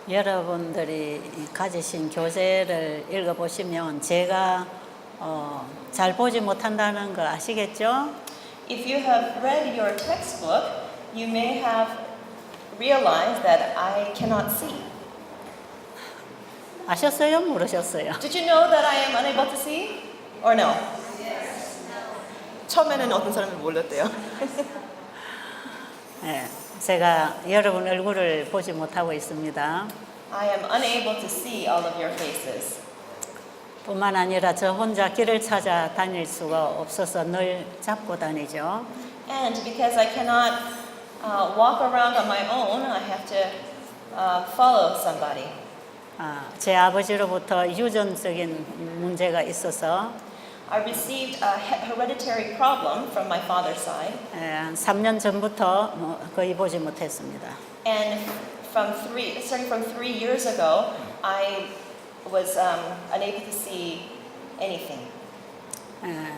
여러분들이 가지신 교재를 읽어보시면 제가 잘 보지 못한다는 거 아시겠죠? If you have read your textbook, you may have realized that I cannot see. 아셨어요? 모르셨어요? Did you know that I am unable to see? Or no? 처음에는 어떤 사람은 몰랐대요. 네, 제가 여러분 얼굴을 보지 못하고 있습니다. I am unable to see all of your faces. 뿐만 아니라 저 혼자 길을 찾아 다닐 수가 없어서 늘 잡고 다니죠. And because I cannot walk around on my own, I have to follow somebody. 제 아버지로부터 유전적인 문제가 있어서 I received a hereditary problem from my father's side. 3년 전부터 거의 보지 못했습니다. And starting from 3 years ago, I was unable to see anything.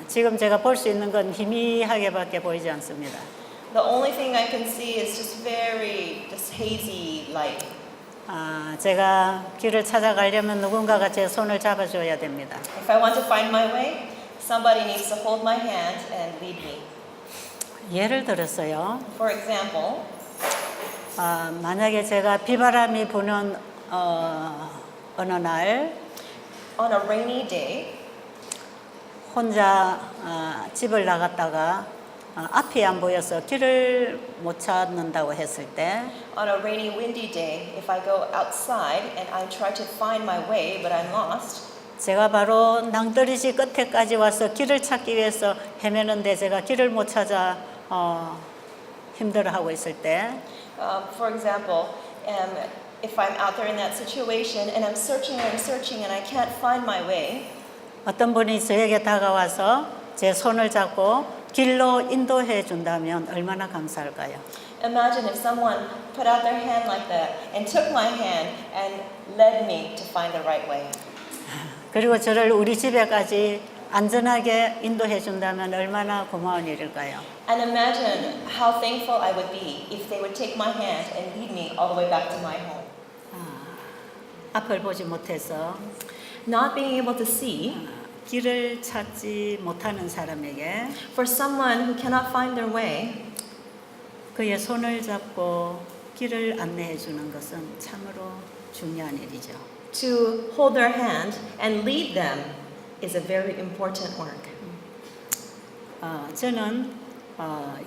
지금 제가 볼 수 있는 건 희미하게밖에 보이지 않습니다. The only thing I can see is just hazy light. 제가 길을 찾아가려면 누군가가 제 손을 잡아줘야 됩니다. If I want to find my way, somebody needs to hold my hand and lead me. 예를 들었어요. For example, 만약에 제가 비바람이 부는 어느 날 on a rainy day, 혼자 집을 나갔다가 앞이 안 보여서 길을 못 찾는다고 했을 때 on a rainy, windy day, if I go outside and I try to find my way but I'm lost, 제가 바로 낭떠러지 끝에까지 와서 길을 찾기 위해서 헤매는데 제가 길을 못 찾아 힘들어하고 있을 때 for example, if I'm out there in that situation and I'm searching and I can't find my way, 어떤 분이 저에게 다가와서 제 손을 잡고 길로 인도해 준다면 얼마나 감사할까요? imagine if someone put out their hand like that and took my hand and led me to find the right way. 그리고 저를 우리 집에까지 안전하게 인도해 준다면 얼마나 고마운 일일까요? And imagine how thankful I would be if they would take my hand and lead me all the way back to my home. 앞을 보지 못해서 Not being able to see, 길을 찾지 못하는 사람에게 for someone who cannot find their way, 그의 손을 잡고 길을 안내해 주는 것은 참으로 중요한 일이죠. to hold their hand and lead them is a very important work. 저는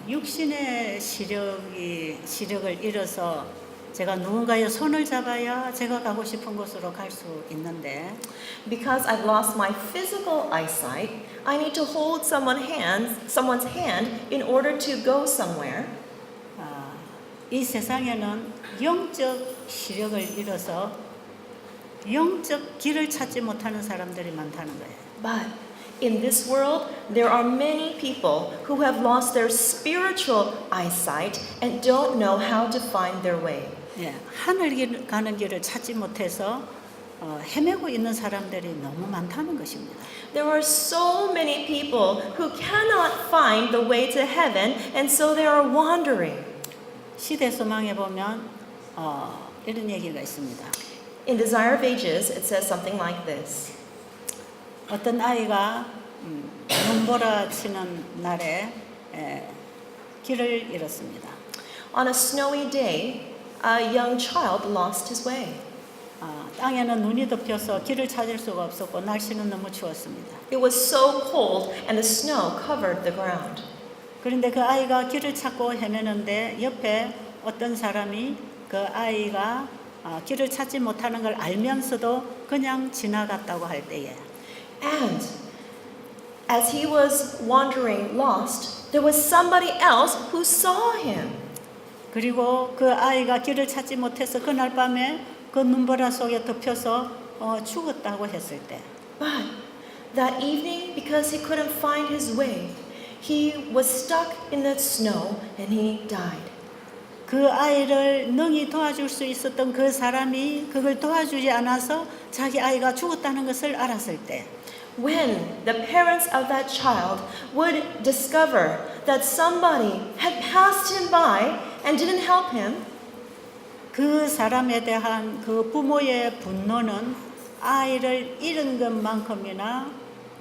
육신의 시력을 잃어서 제가 누군가의 손을 잡아야 제가 가고 싶은 곳으로 갈 수 있는데 Because I've lost my physical eyesight, I need to hold someone's hand in order to go somewhere. 이 세상에는 영적 시력을 잃어서 영적 길을 찾지 못하는 사람들이 많다는 거예요. But in this world, there are many people who have lost their spiritual eyesight and don't know how to find their way. 예, 하늘 가는 길을 찾지 못해서 헤매고 있는 사람들이 너무 많다는 것입니다. There are so many people who cannot find the way to heaven, and so they are wandering. 시대 소망에 보면 이런 얘기가 있습니다. In Desire of Ages, it says something like this. 어떤 아이가 눈보라 치는 날에 길을 잃었습니다. On a snowy day, a young child lost his way. 땅에는 눈이 덮여서 길을 찾을 수가 없었고 날씨는 너무 추웠습니다. It was so cold, and the snow covered the ground. 그런데 그 아이가 길을 찾고 헤매는데 옆에 어떤 사람이 그 아이가 길을 찾지 못하는 걸 알면서도 그냥 지나갔다고 할 때에 And as he was wandering lost, there was somebody else who saw him. 그리고 그 아이가 길을 찾지 못해서 그날 밤에 그 눈보라 속에 덮여서 죽었다고 했을 때 But that evening, because he couldn't find his way, he was stuck in the snow and he died. 그 아이를 능히 도와줄 수 있었던 그 사람이 그걸 도와주지 않아서 자기 아이가 죽었다는 것을 알았을 때 When the parents of that child would discover that somebody had passed him by and didn't help him, 그 사람에 대한 그 부모의 분노는 아이를 잃은 것만큼이나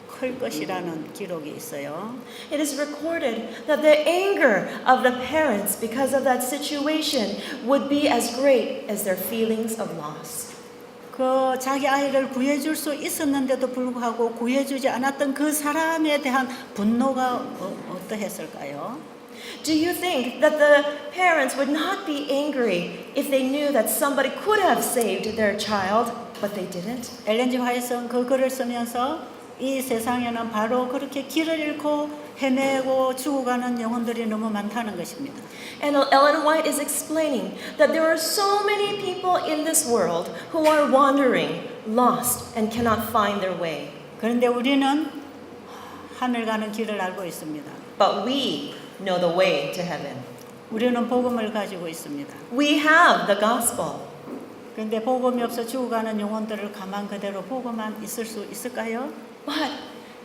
클 것이라는 기록이 있어요. It is recorded that the anger of the parents because of that situation would be as great as their feelings of loss. 그 자기 아이를 구해줄 수 있었는데도 불구하고 구해주지 않았던 그 사람에 대한 분노가 어떠했을까요? Do you think that the parents would not be angry if they knew that somebody could have saved their child, but they didn't? 엘렌 G. 화이트는 그 글을 쓰면서 이 세상에는 바로 그렇게 길을 잃고 헤매고 죽어가는 영혼들이 너무 많다는 것입니다. And Ellen White is explaining that there are so many people in this world who are wandering, lost, and cannot find their way. 그런데 우리는 하늘 가는 길을 알고 있습니다. But we know the way to heaven. 우리는 복음을 가지고 있습니다. We have the gospel. 그런데 복음이 없어 죽어가는 영혼들을 가만 그대로 보고만 있을 수 있을까요? But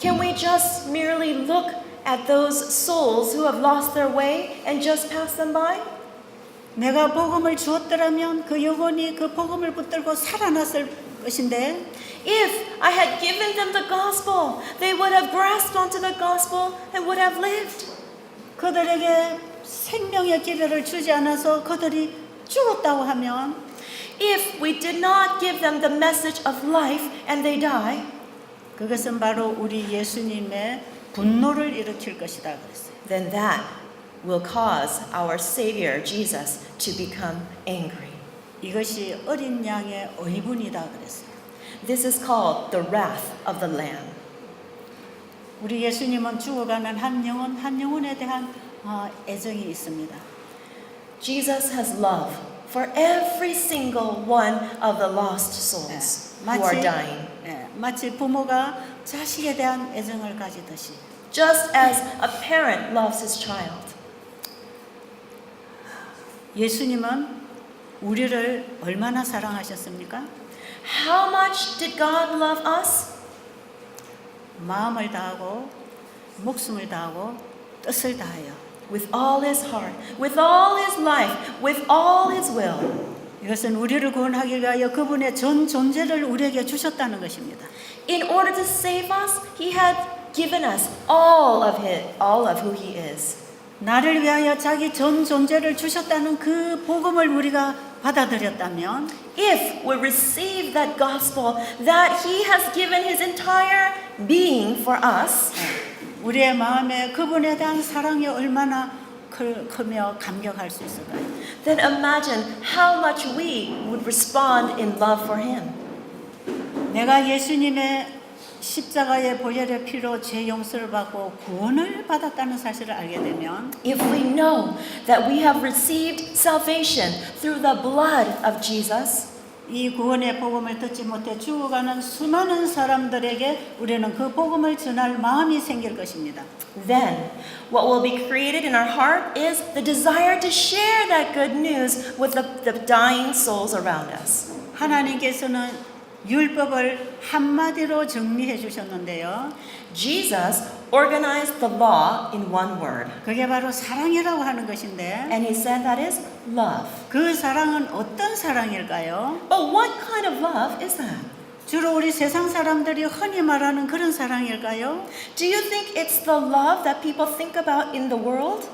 can we just merely look at those souls who have lost their way and just pass them by? 내가 복음을 주었더라면 그 영혼이 그 복음을 붙들고 살아났을 것인데 If I had given them the gospel, they would have grasped onto the gospel and would have lived. 그들에게 생명의 기회를 주지 않아서 그들이 죽었다고 하면 If we did not give them the message of life and they die, 그것은 바로 우리 예수님의 분노를 일으킬 것이다 그랬어요. then that will cause our Savior Jesus to become angry. 이것이 어린 양의 의분이다 그랬어요. This is called the wrath of the Lamb. 우리 예수님은 죽어가는 한 영혼에 대한 애정이 있습니다. Jesus has love for every single one of the lost souls who are dying. 마치 부모가 자식에 대한 애정을 가지듯이 Just as a parent loves his child. 예수님은 우리를 얼마나 사랑하셨습니까? How much did God love us? 마음을 다하고 목숨을 다하고 뜻을 다하여 With all his heart, with all his life, with all his will. 이것은 우리를 구원하기 위하여 그분의 전 존재를 우리에게 주셨다는 것입니다. In order to save us, he had given us all of who he is. 나를 위하여 자기 전 존재를 주셨다는 그 복음을 우리가 받아들였다면 If we receive that gospel that he has given his entire being for us, 우리의 마음에 그분에 대한 사랑이 얼마나 크며 감격할 수 있을까요? then imagine how much we would respond in love for him. 내가 예수님의 십자가의 보혈의 피로 죄 용서를 받고 구원을 받았다는 사실을 알게 되면 If we know that we have received salvation through the blood of Jesus, 이 구원의 복음을 듣지 못해 죽어가는 수많은 사람들에게 우리는 그 복음을 전할 마음이 생길 것입니다. then what will be created in our heart is the desire to share that good news with the dying souls around us. 하나님께서는 율법을 한마디로 정리해 주셨는데요. Jesus organized the law in one word, 그게 바로 사랑이라고 하는 것인데 and he said that is love. 그 사랑은 어떤 사랑일까요? But what kind of love is that? 주로 우리 세상 사람들이 흔히 말하는 그런 사랑일까요? Do you think it's the love that people think about in the world?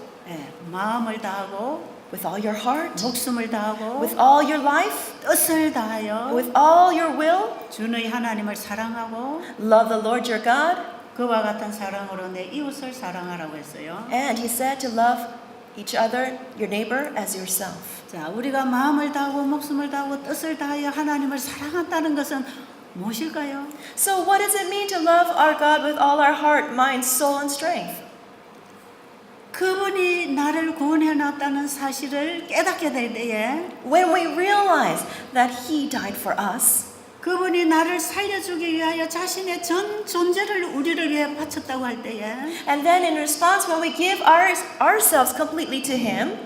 마음을 다하고 With all your heart? 목숨을 다하고 With all your life? 뜻을 다하여 With all your will? 주의 하나님을 사랑하고 Love the Lord your God? 그와 같은 사랑으로 내 이웃을 사랑하라고 했어요. And he said to love each other, your neighbor, as yourself. 자, 우리가 마음을 다하고 목숨을 다하고 뜻을 다하여 하나님을 사랑한다는 것은 무엇일까요? So what does it mean to love our God with all our heart, mind, soul, and strength? 그분이 나를 구원해 놨다는 사실을 깨닫게 될 때에 When we realize that he died for us, 그분이 나를 살려주기 위하여 자신의 전 존재를 우리를 위해 바쳤다고 할 때에 and then in response, when we give ourselves completely to him,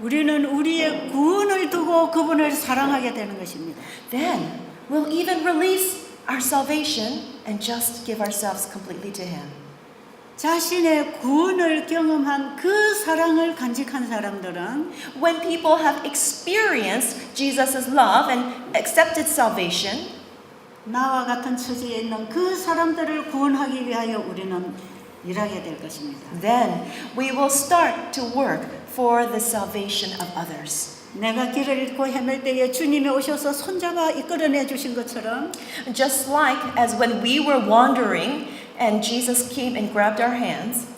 우리는 우리의 구원을 두고 그분을 사랑하게 되는 것입니다. then we'll even release our salvation and just give ourselves completely to him. 자신의 구원을 경험한 그 사랑을 간직한 사람들은 When people have experienced Jesus' love and accepted salvation, 나와 같은 처지에 있는 그 사람들을 구원하기 위하여 우리는 일하게 될 것입니다. then we will start to work for the salvation of others. 내가 길을 잃고 헤맬 때에 주님이 오셔서 손잡아 이끌어내 주신 것처럼 Just like as when we were wandering and Jesus came and grabbed our hands,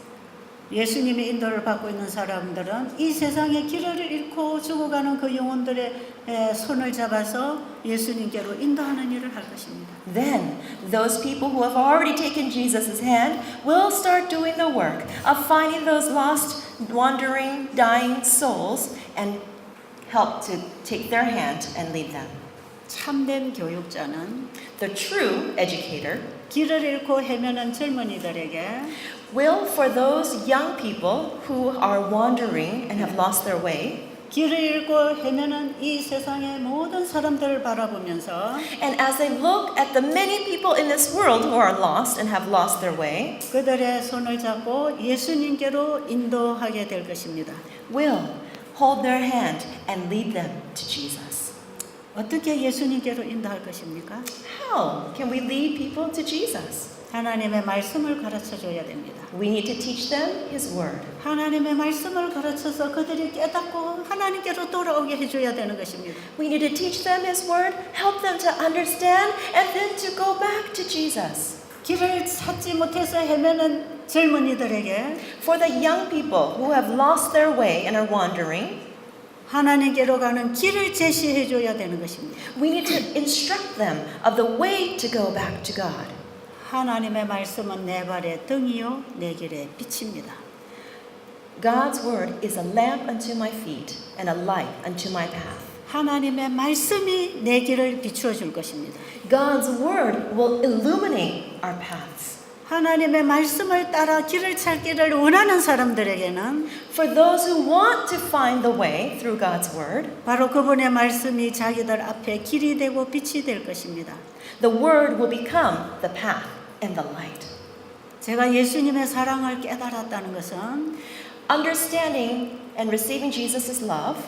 예수님의 인도를 받고 있는 사람들은 이 세상의 길을 잃고 죽어가는 그 영혼들의 손을 잡아서 예수님께로 인도하는 일을 할 것입니다. then those people who have already taken Jesus' hand will start doing the work of finding those lost, wandering, dying souls and help to take their hand and lead them. 참된 교육자는 The true educator 길을 잃고 헤매는 젊은이들에게 will, for those young people who are wandering and have lost their way, 길을 잃고 헤매는 이 세상의 모든 사람들을 바라보면서 and as they look at the many people in this world who are lost and have lost their way, 그들의 손을 잡고 예수님께로 인도하게 될 것입니다. will hold their hand and lead them to Jesus. 어떻게 예수님께로 인도할 것입니까? How can we lead people to Jesus? 하나님의 말씀을 가르쳐 줘야 됩니다. We need to teach them His Word. 하나님의 말씀을 가르쳐서 그들이 깨닫고 하나님께로 돌아오게 해줘야 되는 것입니다. We need to teach them His Word, help them to understand, and then to go back to Jesus. 길을 찾지 못해서 헤매는 젊은이들에게 For the young people who have lost their way and are wandering, 하나님께로 가는 길을 제시해 줘야 되는 것입니다. we need to instruct them of the way to go back to God. 하나님의 말씀은 내 발의 등이요 내 길의 빛입니다. God's Word is a lamp unto my feet and a light unto my path. 하나님의 말씀이 내 길을 비추어 줄 것입니다. God's Word will illuminate our paths. 하나님의 말씀을 따라 길을 찾기를 원하는 사람들에게는 For those who want to find the way through God's Word, 바로 그분의 말씀이 자기들 앞에 길이 되고 빛이 될 것입니다. the Word will become the path and the light. 제가 예수님의 사랑을 깨달았다는 것은 Understanding and receiving Jesus' love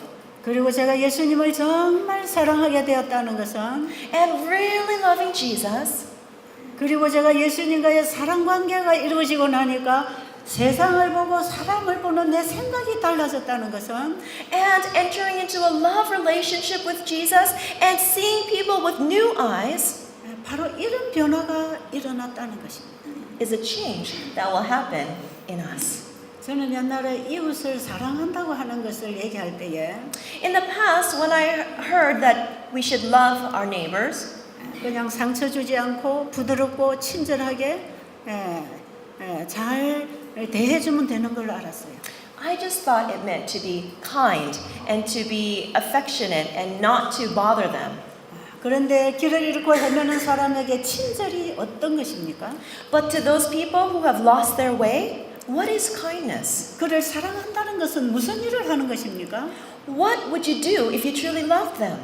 그리고 제가 예수님을 정말 사랑하게 되었다는 것은 and really loving Jesus, 그리고 제가 예수님과의 사랑 관계가 이루어지고 나니까 세상을 보고 사람을 보는 내 생각이 달라졌다는 것은 and entering into a love relationship with Jesus and seeing people with new eyes 바로 이런 변화가 일어났다는 것입니다. is a change that will happen in us. 저는 옛날에 이웃을 사랑한다고 하는 것을 얘기할 때에 In the past, when I heard that we should love our neighbors, 그냥 상처 주지 않고 부드럽고 친절하게 잘 대해주면 되는 걸로 알았어요. I just thought it meant to be kind and to be affectionate and not to bother them. 그런데 길을 잃고 헤매는 사람에게 친절이 어떤 것입니까? But to those people who have lost their way, what is kindness? 그를 사랑한다는 것은 무슨 일을 하는 것입니까? What would you do if you truly loved them?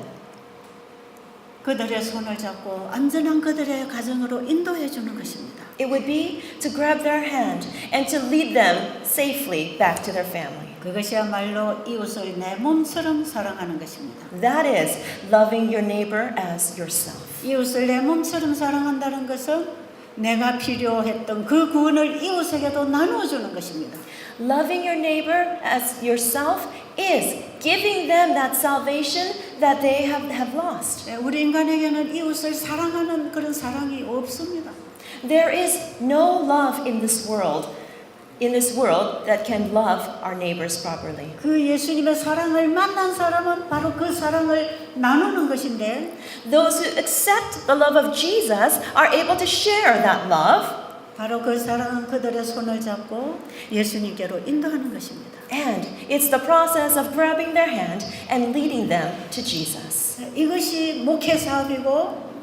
그들의 손을 잡고 안전한 그들의 가정으로 인도해 주는 것입니다. It would be to grab their hand and to lead them safely back to their family. 그것이야말로 이웃을 내 몸처럼 사랑하는 것입니다. That is loving your neighbor as yourself. 이웃을 내 몸처럼 사랑한다는 것은 내가 필요했던 그 구원을 이웃에게도 나누어 주는 것입니다. Loving your neighbor as yourself is giving them that salvation that they have lost. 우리 인간에게는 이웃을 사랑하는 그런 사랑이 없습니다. There is no love in this world that can love our neighbors properly. 그 예수님의 사랑을 만난 사람은 바로 그 사랑을 나누는 것인데 Those who accept the love of Jesus are able to share that love, 바로 그 사랑은 그들의 손을 잡고 예수님께로 인도하는 것입니다. and it's the process of grabbing their hand and leading them to Jesus. 이것이 목회 사업이고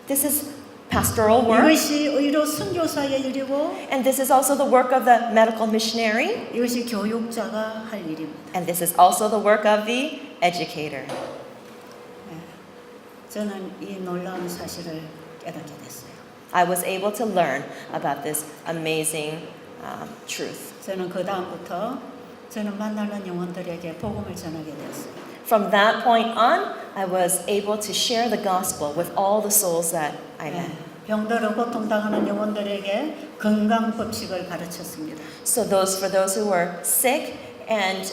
This is pastoral work, 이것이 의료 선교사의 일이고 and this is also the work of the medical missionary, 이것이 교육자가 할 일입니다. and this is also the work of the educator. 저는 이 놀라운 사실을 깨닫게 됐어요. I was able to learn about this amazing truth. 저는 그 다음부터 저는 만나는 영혼들에게 복음을 전하게 되었습니다. From that point on, I was able to share the gospel with all the souls that I met. 병들어 고통당하는 영혼들에게 건강 법칙을 가르쳤습니다. So for those who were sick and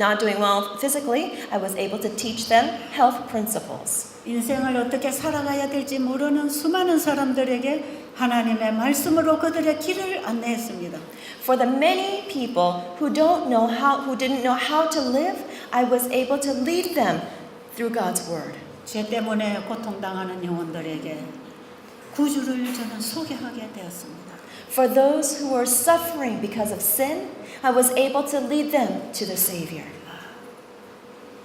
not doing well physically, I was able to teach them health principles. 인생을 어떻게 살아가야 될지 모르는 수많은 사람들에게 하나님의 말씀으로 그들의 길을 안내했습니다. For the many people who didn't know how to live, I was able to lead them through God's word. 죄 때문에 고통당하는 영혼들에게 구주를 저는 소개하게 되었습니다. For those who were suffering because of sin, I was able to lead them to the Savior.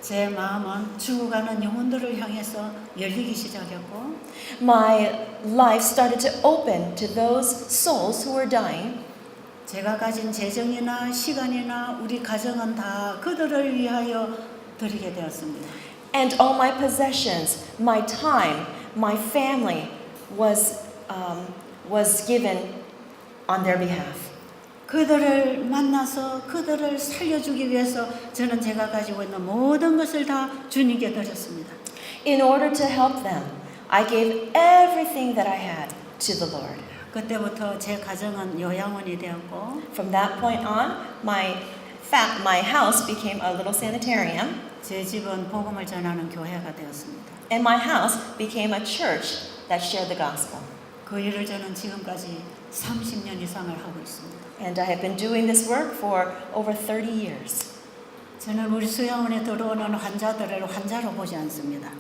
제 마음은 죽어가는 영혼들을 향해서 열리기 시작했고 My life started to open to those souls who were dying. 제가 가진 재정이나 시간이나 우리 가정은 다 그들을 위하여 드리게 되었습니다. And all my possessions, my time, my family was given on their behalf. 그들을 만나서 그들을 살려주기 위해서 저는 제가 가지고 있는 모든 것을 다 주님께 드렸습니다. In order to help them, I gave everything that I had to the Lord. 그때부터 제 가정은 요양원이 되었고 From that point on, my house became a little sanitarium, 제 집은 복음을 전하는 교회가 되었습니다. and my house became a church that shared the gospel. 그 일을 저는 지금까지 30년 이상을 하고 있습니다. And I have been doing this work for over 30 years. 저는 우리 수양원에 들어오는 환자들을 환자로 보지 않습니다.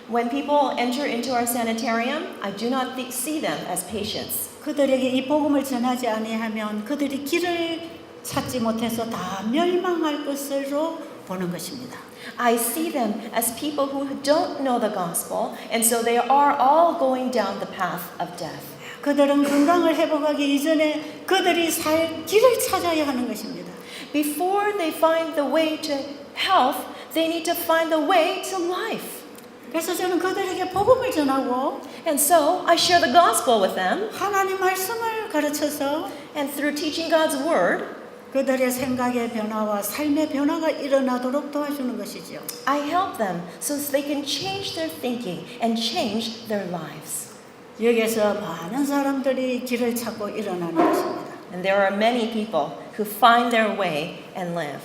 When people enter into our sanitarium, I do not see them as patients. 그들에게 이 복음을 전하지 아니하면 그들이 길을 찾지 못해서 다 멸망할 것으로 보는 것입니다. I see them as people who don't know the gospel, and so they are all going down the path of death. 그들은 건강을 회복하기 이전에 그들이 살 길을 찾아야 하는 것입니다. Before they find the way to health, they need to find the way to life. 그래서 저는 그들에게 복음을 전하고 And so I share the gospel with them, 하나님 말씀을 가르쳐서 and through teaching God's word, 그들의 생각의 변화와 삶의 변화가 일어나도록 도와주는 것이죠. I help them so they can change their thinking and change their lives. 여기에서 많은 사람들이 길을 찾고 일어나는 것입니다. And there are many people who find their way and live.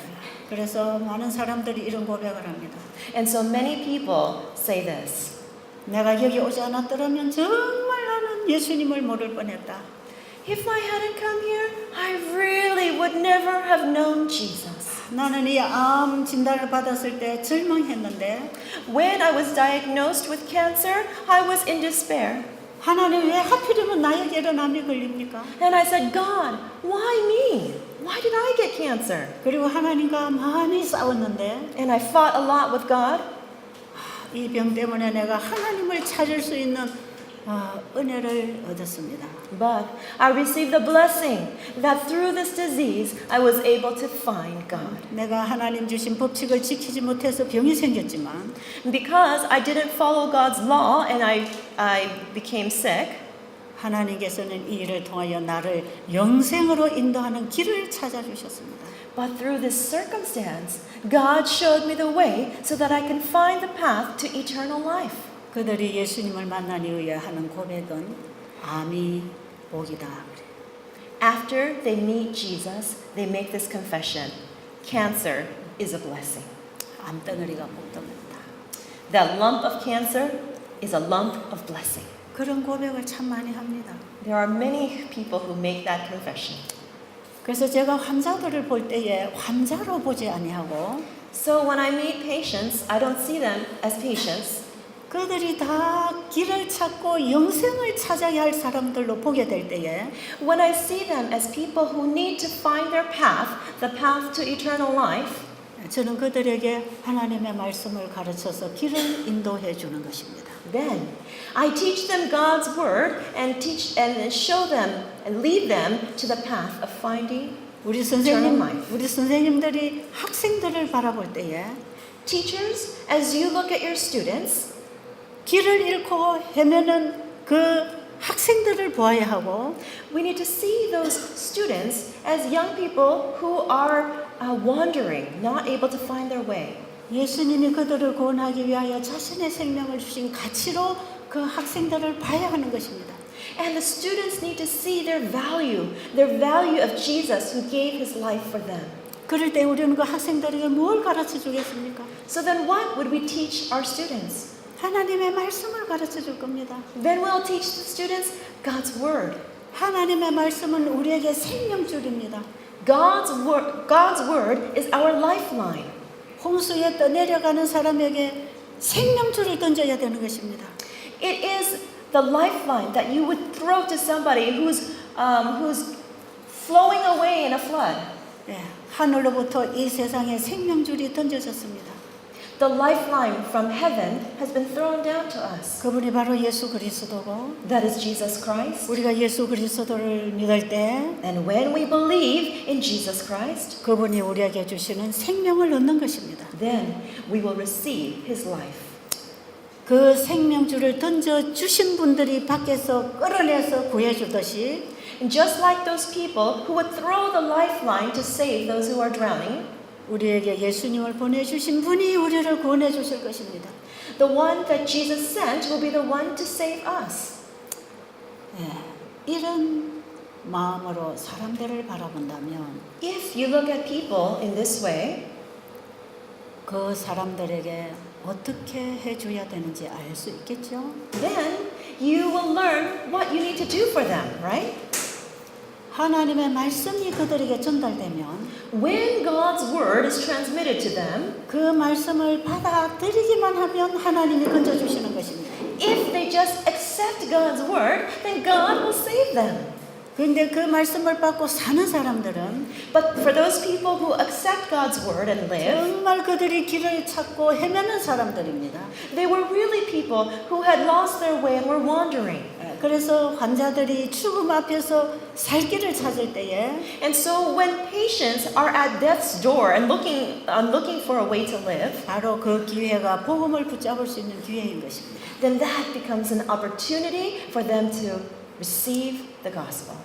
그래서 많은 사람들이 이런 고백을 합니다. And so many people say this. 내가 여기 오지 않았더라면 정말 나는 예수님을 모를 뻔했다. If I hadn't come here, I really would never have known Jesus. 나는 이 암 진단을 받았을 때 절망했는데 When I was diagnosed with cancer, I was in despair. 하나님 왜 하필이면 나에게는 암이 걸립니까? And I said, God, why me? Why did I get cancer? 그리고 하나님과 많이 싸웠는데 And I fought a lot with God. 이 병 때문에 내가 하나님을 찾을 수 있는 은혜를 얻었습니다. But I received the blessing that through this disease, I was able to find God. 내가 하나님 주신 법칙을 지키지 못해서 병이 생겼지만 Because I didn't follow God's law and I became sick, 하나님께서는 이 일을 통하여 나를 영생으로 인도하는 길을 찾아주셨습니다. but through this circumstance, God showed me the way so that I can find the path to eternal life. 그들이 예수님을 만난 이후에 하는 고백은 암이 복이다. After they meet Jesus, they make this confession. Cancer is a blessing. 암덩어리가 복덩어리다. That lump of cancer is a lump of blessing. 그런 고백을 참 많이 합니다. There are many people who make that confession. 그래서 제가 환자들을 볼 때에 환자로 보지 아니하고 So when I meet patients, I don't see them as patients. 그들이 다 길을 찾고 영생을 찾아야 할 사람들로 보게 될 때에 When I see them as people who need to find their path, the path to eternal life, 저는 그들에게 하나님의 말씀을 가르쳐서 길을 인도해 주는 것입니다. then I teach them God's word and show them and lead them to the path of finding 우리 eternal life. 우리 선생님들이 학생들을 바라볼 때에 Teachers, as you look at your students, 길을 잃고 헤매는 그 학생들을 보아야 하고 We need to see those students as young people who are wandering, not able to find their way. 예수님이 그들을 구원하기 위하여 자신의 생명을 주신 가치로 그 학생들을 봐야 하는 것입니다. And the students need to see their value of Jesus who gave his life for them. 그럴 때 우리는 그 학생들에게 뭘 가르쳐 주겠습니까? So then what would we teach our students? 하나님의 말씀을 가르쳐 줄 겁니다. Then we'll teach the students God's word. 하나님의 말씀은 우리에게 생명줄입니다. God's word is our lifeline. 홍수에 떠내려가는 사람에게 생명줄을 던져야 되는 것입니다. It is the lifeline that you would throw to somebody who's flowing away in a flood. 예, 하늘로부터 이 세상에 생명줄이 던져졌습니다. The lifeline from heaven has been thrown down to us. 그분이 바로 예수 그리스도고 That is Jesus Christ. 우리가 예수 그리스도를 믿을 때 And when we believe in Jesus Christ, 그분이 우리에게 주시는 생명을 얻는 것입니다. then we will receive his life. 그 생명줄을 던져 주신 분들이 밖에서 끌어내서 구해주듯이 And just like those people who would throw the lifeline to save those who are drowning, 우리에게 예수님을 보내주신 분이 우리를 구원해 주실 것입니다. the one that Jesus sent will be the one to save us. 예, 이런 마음으로 사람들을 바라본다면 If you look at people in this way, 그 사람들에게 어떻게 해줘야 되는지 알 수 있겠죠? then you will learn what you need to do for them, right? 하나님의 말씀이 그들에게 전달되면 When God's word is transmitted to them, 그 말씀을 받아들이기만 하면 하나님이 건져주시는 것입니다. if they just accept God's word, then God will save them. 그런데 그 말씀을 받고 사는 사람들은 But for those people who accept God's word and live, 정말 그들이 길을 찾고 헤매는 사람들입니다. they were really people who had lost their way and were wandering. 그래서 환자들이 죽음 앞에서 살 길을 찾을 때에 And so when patients are at death's door and looking for a way to live, 바로 그 기회가 복음을 붙잡을 수 있는 기회인 것입니다. then that becomes an opportunity for them to receive the gospel.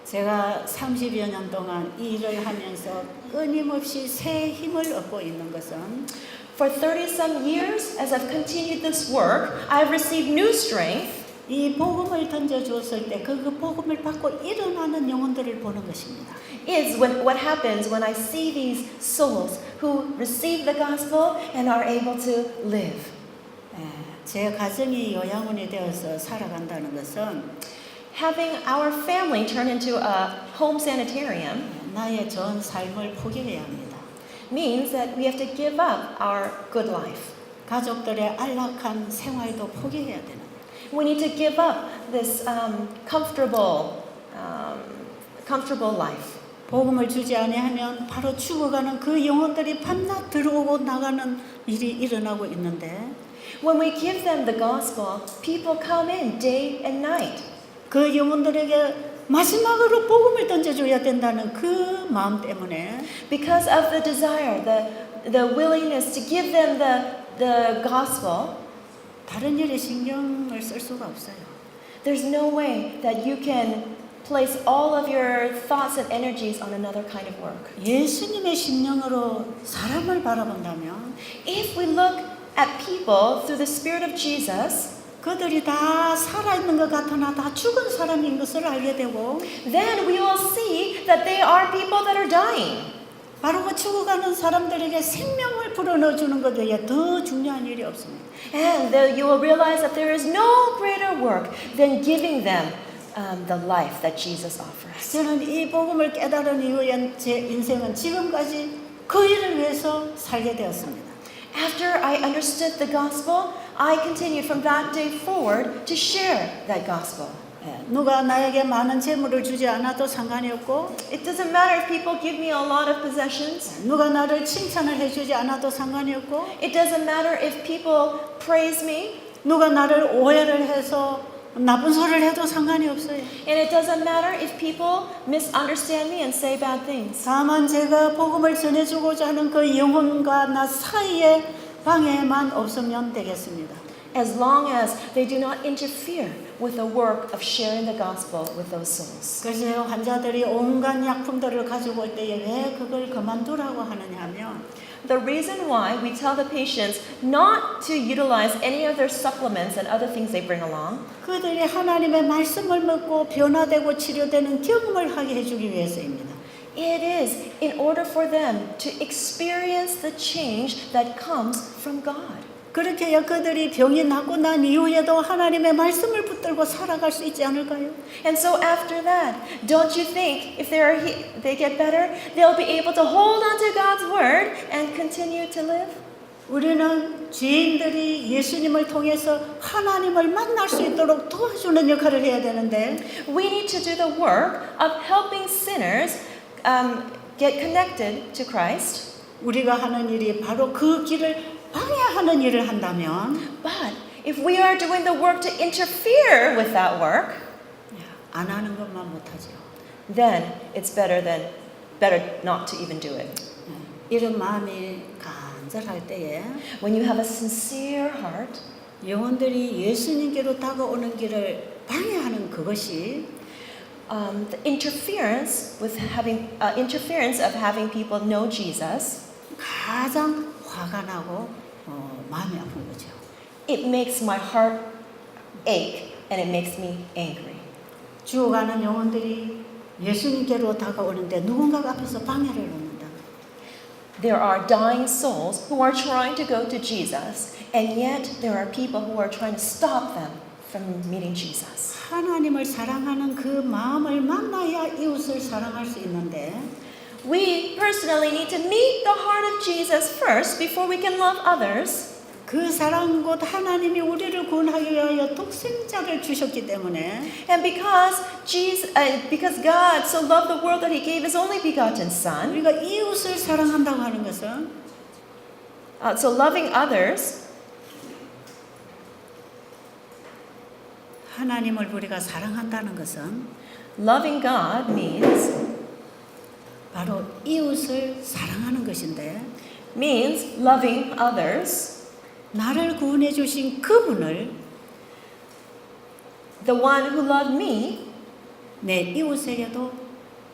제가 30여 년 동안 이 일을 하면서 끊임없이 새 힘을 얻고 있는 것은 For 30-some years, as I've continued this work, I've received new strength. 이 복음을 던져 주었을 때 그 복음을 받고 일어나는 영혼들을 보는 것입니다. Is what happens when I see these souls who receive the gospel and are able to live. 제 가정이 요양원이 되어서 살아간다는 것은 Having our family turn into a home sanitarium 나의 전 삶을 포기해야 합니다. means that we have to give up our good life. 가족들의 안락한 생활도 포기해야 되는 거예요. We need to give up this comfortable life. 복음을 주지 아니하면 바로 죽어가는 그 영혼들이 밤낮 들어오고 나가는 일이 일어나고 있는데 When we give them the gospel, people come in day and night. 그 영혼들에게 마지막으로 복음을 던져줘야 된다는 그 마음 때문에 Because of the desire, the willingness to give them the gospel, 다른 일에 신경을 쓸 수가 없어요. there's no way that you can place all of your thoughts and energies on another kind of work. 예수님의 심령으로 사람을 바라본다면 If we look at people through the Spirit of Jesus, 그들이 다 살아있는 것 같으나 다 죽은 사람인 것을 알게 되고 then we will see that they are people that are dying. 바로 그 죽어가는 사람들에게 생명을 불어넣어주는 것 외에 더 중요한 일이 없습니다. And you will realize that there is no greater work than giving them the life that Jesus offers. 저는 이 복음을 깨달은 이후에 제 인생은 지금까지 그 일을 위해서 살게 되었습니다. After I understood the gospel, I continued from that day forward to share that gospel. 누가 나에게 많은 재물을 주지 않아도 상관이 없고 It doesn't matter if people give me a lot of possessions. 누가 나를 칭찬을 해주지 않아도 상관이 없고 It doesn't matter if people praise me. 누가 나를 오해를 해서 나쁜 소리를 해도 상관이 없어요. And it doesn't matter if people misunderstand me and say bad things. 다만 제가 복음을 전해주고자 하는 그 영혼과 나 사이에 방해만 없으면 되겠습니다. as long as they do not interfere with the work of sharing the gospel with those souls. 그래서 환자들이 온갖 약품들을 가지고 올 때에 왜 그걸 그만두라고 하느냐 하면 The reason why we tell the patients not to utilize any of their supplements and other things they bring along 그들이 하나님의 말씀을 먹고 변화되고 치료되는 경험을 하게 해주기 위해서입니다. it is in order for them to experience the change that comes from God. 그렇게 해야 그들이 병이 나고 난 이후에도 하나님의 말씀을 붙들고 살아갈 수 있지 않을까요? And so after that, don't you think if they get better, they'll be able to hold on to God's word and continue to live? 우리는 죄인들이 예수님을 통해서 하나님을 만날 수 있도록 도와주는 역할을 해야 되는데 We need to do the work of helping sinners get connected to Christ. 우리가 하는 일이 바로 그 길을 방해하는 일을 한다면 But if we are doing the work to interfere with that work, 안 하는 것만 못하죠. then it's better not to even do it. 이런 마음이 간절할 때에 When you have a sincere heart, 영혼들이 예수님께로 다가오는 길을 방해하는 그것이 the interference of having people know Jesus, 가장 화가 나고 마음이 아픈 거죠. it makes my heart ache and it makes me angry. 죽어가는 영혼들이 예수님께로 다가오는데 누군가가 앞에서 방해를 놓는다. There are dying souls who are trying to go to Jesus, and yet there are people who are trying to stop them from meeting Jesus. 하나님을 사랑하는 그 마음을 만나야 이웃을 사랑할 수 있는데 We personally need to meet the heart of Jesus first before we can love others. 그 사랑 곧 하나님이 우리를 구원하기 위하여 독생자를 주셨기 때문에 And because God so loved the world that He gave His only begotten Son, 우리가 이웃을 사랑한다고 하는 것은 so loving others, 하나님을 우리가 사랑한다는 것은 loving God means 바로 이웃을 사랑하는 것인데 loving others, 나를 구원해 주신 그분을 the one who loved me, 내 이웃에게도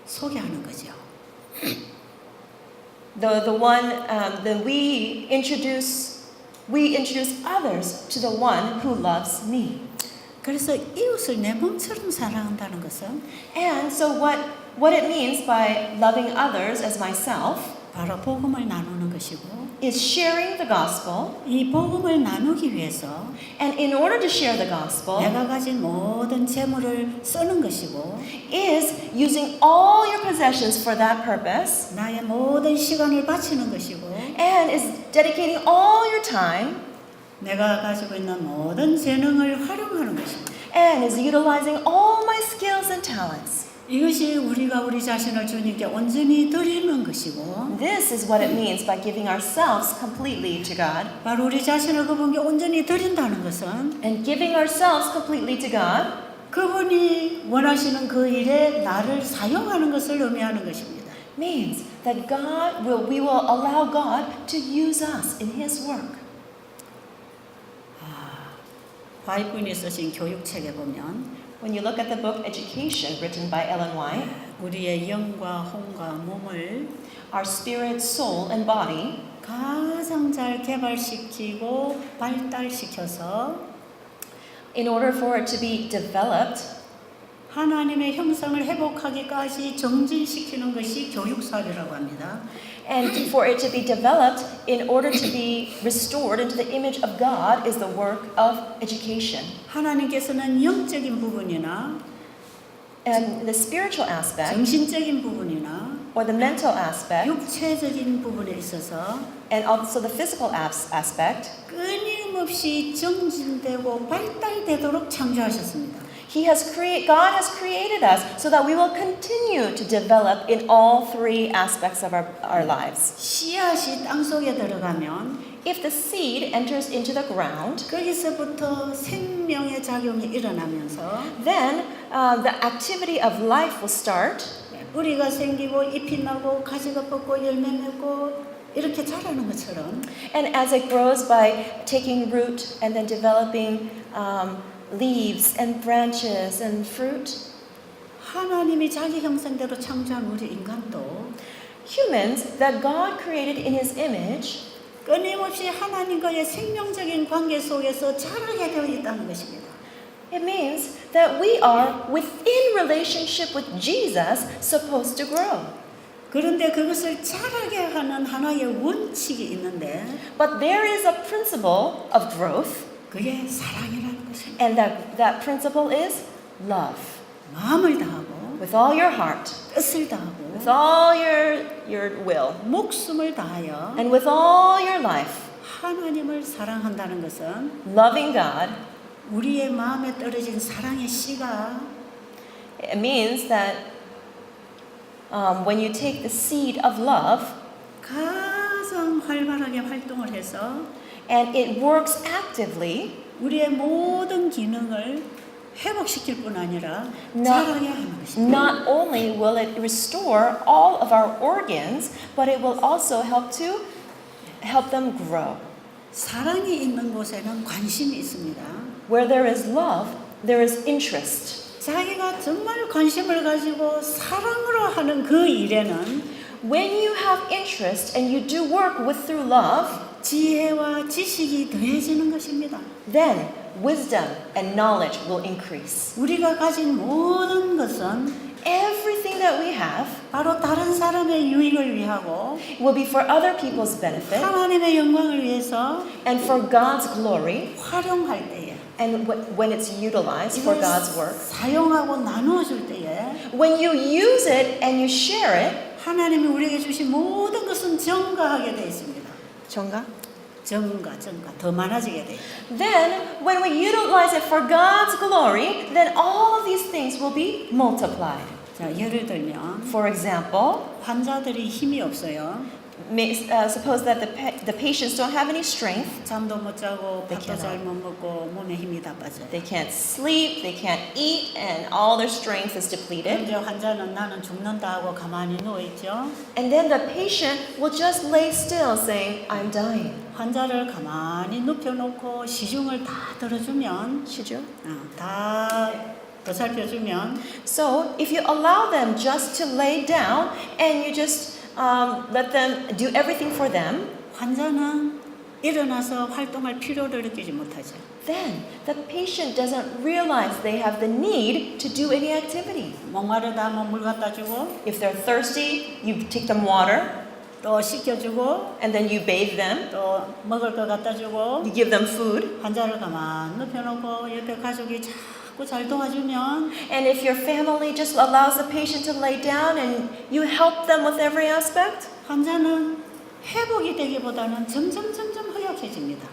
소개하는 거죠. the one that we introduce others to the one who loves me. 그래서 이웃을 내 몸처럼 사랑한다는 것은 And so what it means by loving others as myself 바로 복음을 나누는 것이고 is sharing the gospel. 이 복음을 나누기 위해서 And in order to share the gospel 내가 가진 모든 재물을 쓰는 것이고 is using all your possessions for that purpose 나의 모든 시간을 바치는 것이고 and is dedicating all your time 내가 가지고 있는 모든 재능을 활용하는 것입니다. and is utilizing all my skills and talents. 이것이 우리가 우리 자신을 주님께 온전히 드리는 것이고 This is what it means by giving ourselves completely to God. 바로 우리 자신을 그분께 온전히 드린다는 것은 And giving ourselves completely to God 그분이 원하시는 그 일에 나를 사용하는 것을 의미하는 것입니다. means that we will allow God to use us in His work. 화이트분이 쓰신 교육책에 보면 When you look at the book Education, written by Ellen White, 우리의 영과 혼과 몸을 our spirit, soul, and body 가장 잘 개발시키고 발달시켜서 in order for it to be developed 하나님의 형상을 회복하기까지 정진시키는 것이 교육사료라고 합니다. and for it to be developed in order to be restored into the image of God is the work of education. 하나님께서는 영적인 부분이나 And the spiritual aspect 정신적인 부분이나 or the mental aspect 육체적인 부분에 있어서 and also the physical aspect, 끊임없이 정진되고 발달되도록 창조하셨습니다. God has created us so that we will continue to develop in all three aspects of our lives. 씨앗이 땅 속에 들어가면 If the seed enters into the ground, 거기서부터 생명의 작용이 일어나면서 then the activity of life will start. 뿌리가 생기고 잎이 나고 가지가 뻗고 열매 맺고 이렇게 자라는 것처럼 And as it grows by taking root and then developing leaves and branches and fruit, 하나님이 자기 형상대로 창조한 우리 인간도 humans that God created in His image 끊임없이 하나님과의 생명적인 관계 속에서 자라게 되어 있다는 것입니다. it means that we are within relationship with Jesus supposed to grow. 그런데 그것을 자라게 하는 하나의 원칙이 있는데 But there is a principle of growth, 그게 사랑이라는 것입니다. and that principle is love. 마음을 다하고 With all your heart, 뜻을 다하고 with all your will, 목숨을 다하여 and with all your life, 하나님을 사랑한다는 것은 loving God, 우리의 마음에 떨어진 사랑의 씨가 it means that when you take the seed of love 가장 활발하게 활동을 해서 and it works actively, 우리의 모든 기능을 회복시킬 뿐 아니라 Not- 자라게 하는 것입니다. not only will it restore all of our organs, but it will also help them grow. 사랑이 있는 곳에는 관심이 있습니다. Where there is love, there is interest. 자기가 정말 관심을 가지고 사랑으로 하는 그 일에는 When you have interest and you do work with through love, 지혜와 지식이 더해지는 것입니다. then wisdom and knowledge will increase. 우리가 가진 모든 것은 Everything that we have 바로 다른 사람의 유익을 위하고 will be for other people's benefit 하나님의 영광을 위해서 and for God's glory, 활용할 때에 and when it's utilized for 이걸 God's work. 사용하고 나누어 줄 때에 When you use it and you share it, 하나님이 우리에게 주신 모든 것은 증가하게 되어 있습니다. 정가? 증가 더 많아지게 돼요. Then when we utilize it for God's glory, then all of these things will be multiplied. 자, 예를 들면 For example, 환자들이 힘이 없어요. suppose that the patients don't have any strength. 잠도 못 자고 They 밥도 cannot. 잘 못 먹고 몸에 힘이 다 빠져요. They can't sleep, they can't eat, and all their strength is depleted. 이제 환자는 나는 죽는다 하고 가만히 누워 있죠. And then the patient will just lay still saying, I'm dying. 환자를 가만히 눕혀놓고 시중을 다 들어주면 시죠? 다 보살펴주면 So if you allow them just to lay down and you just let them do everything for them, 환자는 일어나서 활동할 필요를 느끼지 못하죠. then the patient doesn't realize they have the need to do any activity. 목마르다 하면 물 갖다 주고 If they're thirsty, you take them water 또 씻겨주고 and then you bathe them, 또 먹을 거 갖다 주고 you give them food. 환자를 가만 눕혀놓고 옆에 가족이 자꾸 잘 도와주면 And if your family just allows the patient to lay down and you help them with every aspect, 환자는 회복이 되기보다는 점점 허약해집니다.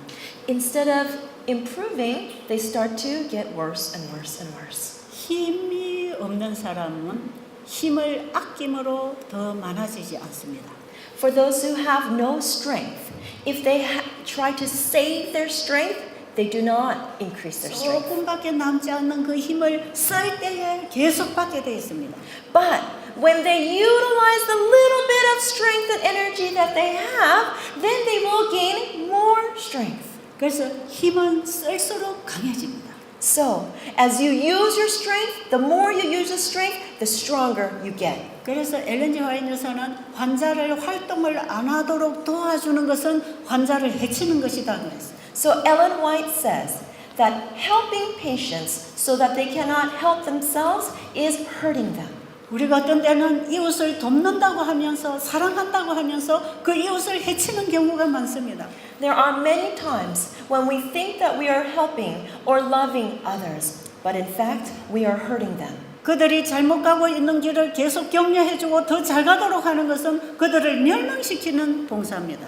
instead of improving, they start to get worse and worse and worse. 힘이 없는 사람은 힘을 아낌으로 더 많아지지 않습니다. For those who have no strength, if they try to save their strength, they do not increase their strength. 조금밖에 남지 않는 그 힘을 쓸 때에 계속 받게 되어 있습니다. But when they utilize the little bit of strength and energy that they have, then they will gain more strength. 그래서 힘은 쓸수록 강해집니다. So, as you use your strength, the more you use the strength, the stronger you get. 그래서 엘렌 G 화이트 여사는 환자를 활동을 안 하도록 도와주는 것은 환자를 해치는 것이다 그랬어요. So Ellen White says that helping patients so that they cannot help themselves is hurting them. 우리가 어떤 때는 이웃을 돕는다고 하면서 사랑한다고 하면서 그 이웃을 해치는 경우가 많습니다. There are many times when we think that we are helping or loving others, but in fact we are hurting them. 그들이 잘못 가고 있는 길을 계속 격려해주고 더 잘 가도록 하는 것은 그들을 멸망시키는 봉사입니다.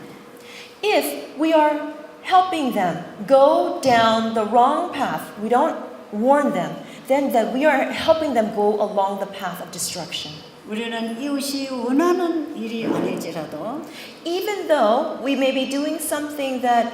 If we are helping them go down the wrong path, we don't warn them, then that we are helping them go along the path of destruction. 우리는 이웃이 원하는 일이 아닐지라도 Even though we may be doing something that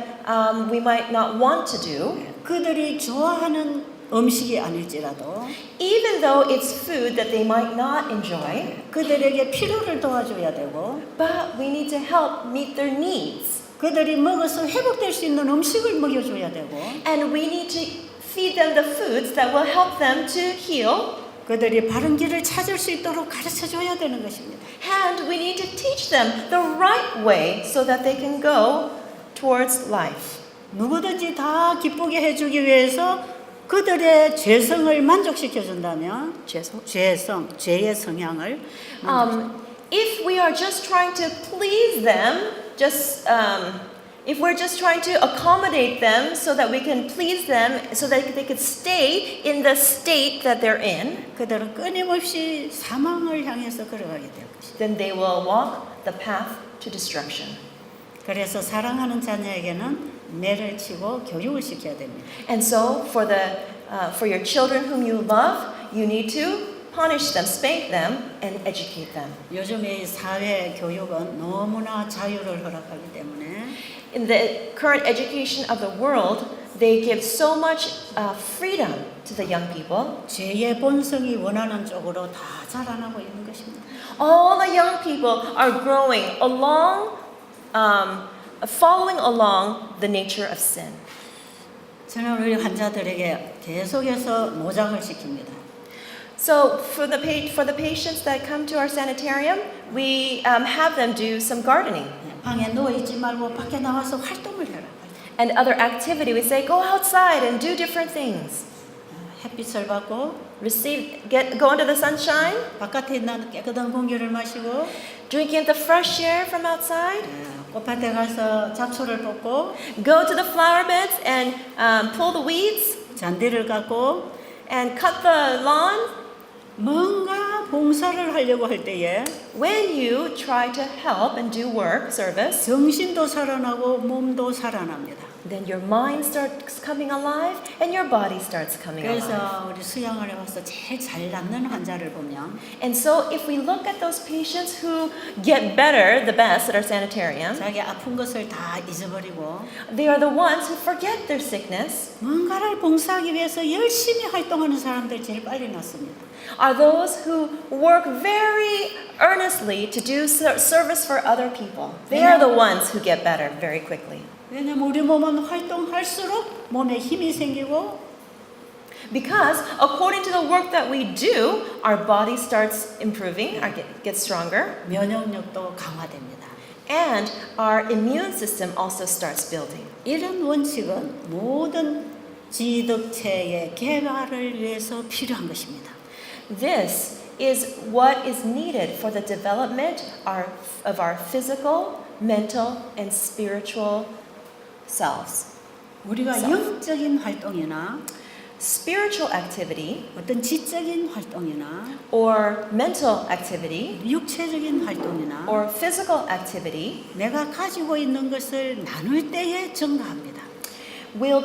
we might not want to do, 그들이 좋아하는 음식이 아닐지라도 even though it's food that they might not enjoy, 그들에게 필요를 도와줘야 되고 but we need to help meet their needs. 그들이 먹어서 회복될 수 있는 음식을 먹여줘야 되고 And we need to feed them the foods that will help them to heal. 그들이 바른 길을 찾을 수 있도록 가르쳐줘야 되는 것입니다. And we need to teach them the right way so that they can go towards life. 누구든지 다 기쁘게 해주기 위해서 그들의 죄성을 만족시켜준다면 죄의 성향을 If we are just trying to please them, if we're just trying to accommodate them so that we can please them, so that they could stay in the state that they're in, 그들은 끊임없이 사망을 향해서 걸어가게 될 것입니다. then they will walk the path to destruction. 그래서 사랑하는 자녀에게는 매를 치고 교육을 시켜야 됩니다. And so, for your children whom you love, you need to punish them, spank them, and educate them. 요즘의 사회 교육은 너무나 자유를 허락하기 때문에 In the current education of the world, they give so much freedom to the young people. 죄의 본성이 원하는 쪽으로 다 자라나고 있는 것입니다. All the young people are growing along, following along the nature of sin. 저는 우리 환자들에게 계속해서 모장을 시킵니다. So for the patients that come to our sanitarium, we have them do some gardening. 방에 누워 있지 말고 밖에 나와서 활동을 해라. And other activity, we say, go outside and do different things. 햇빛을 받고 Go into the sunshine, 바깥에 있는 깨끗한 공기를 마시고 drinking the fresh air from outside. 꽃밭에 가서 잡초를 뽑고 Go to the flower beds and pull the weeds 잔디를 깎고 and cut the lawn. 뭔가 봉사를 하려고 할 때에 When you try to help and do work, service, 정신도 살아나고 몸도 살아납니다. then your mind starts coming alive and your body starts coming alive. 그래서 우리 수양원에 와서 제일 잘 낫는 환자를 보면 And so if we look at those patients who get better, the best at our sanitarium, 자기 아픈 것을 다 잊어버리고 they are the ones who forget their sickness, 뭔가를 봉사하기 위해서 열심히 활동하는 사람들 제일 빨리 낫습니다. are those who work very earnestly to do service for other people. They are the ones who get better very quickly. 왜냐면 우리 몸은 활동할수록 몸에 힘이 생기고 Because according to the work that we do, our body starts improving, gets stronger, 면역력도 강화됩니다. and our immune system also starts building. 이런 원칙은 모든 지덕체의 개발을 위해서 필요한 것입니다. This is what is needed for the development of our physical, mental, and spiritual selves. 우리가 영적인 활동이나 Spiritual activity 어떤 지적인 활동이나 or mental activity 육체적인 활동이나 or physical activity 내가 가지고 있는 것을 나눌 때에 증가합니다. will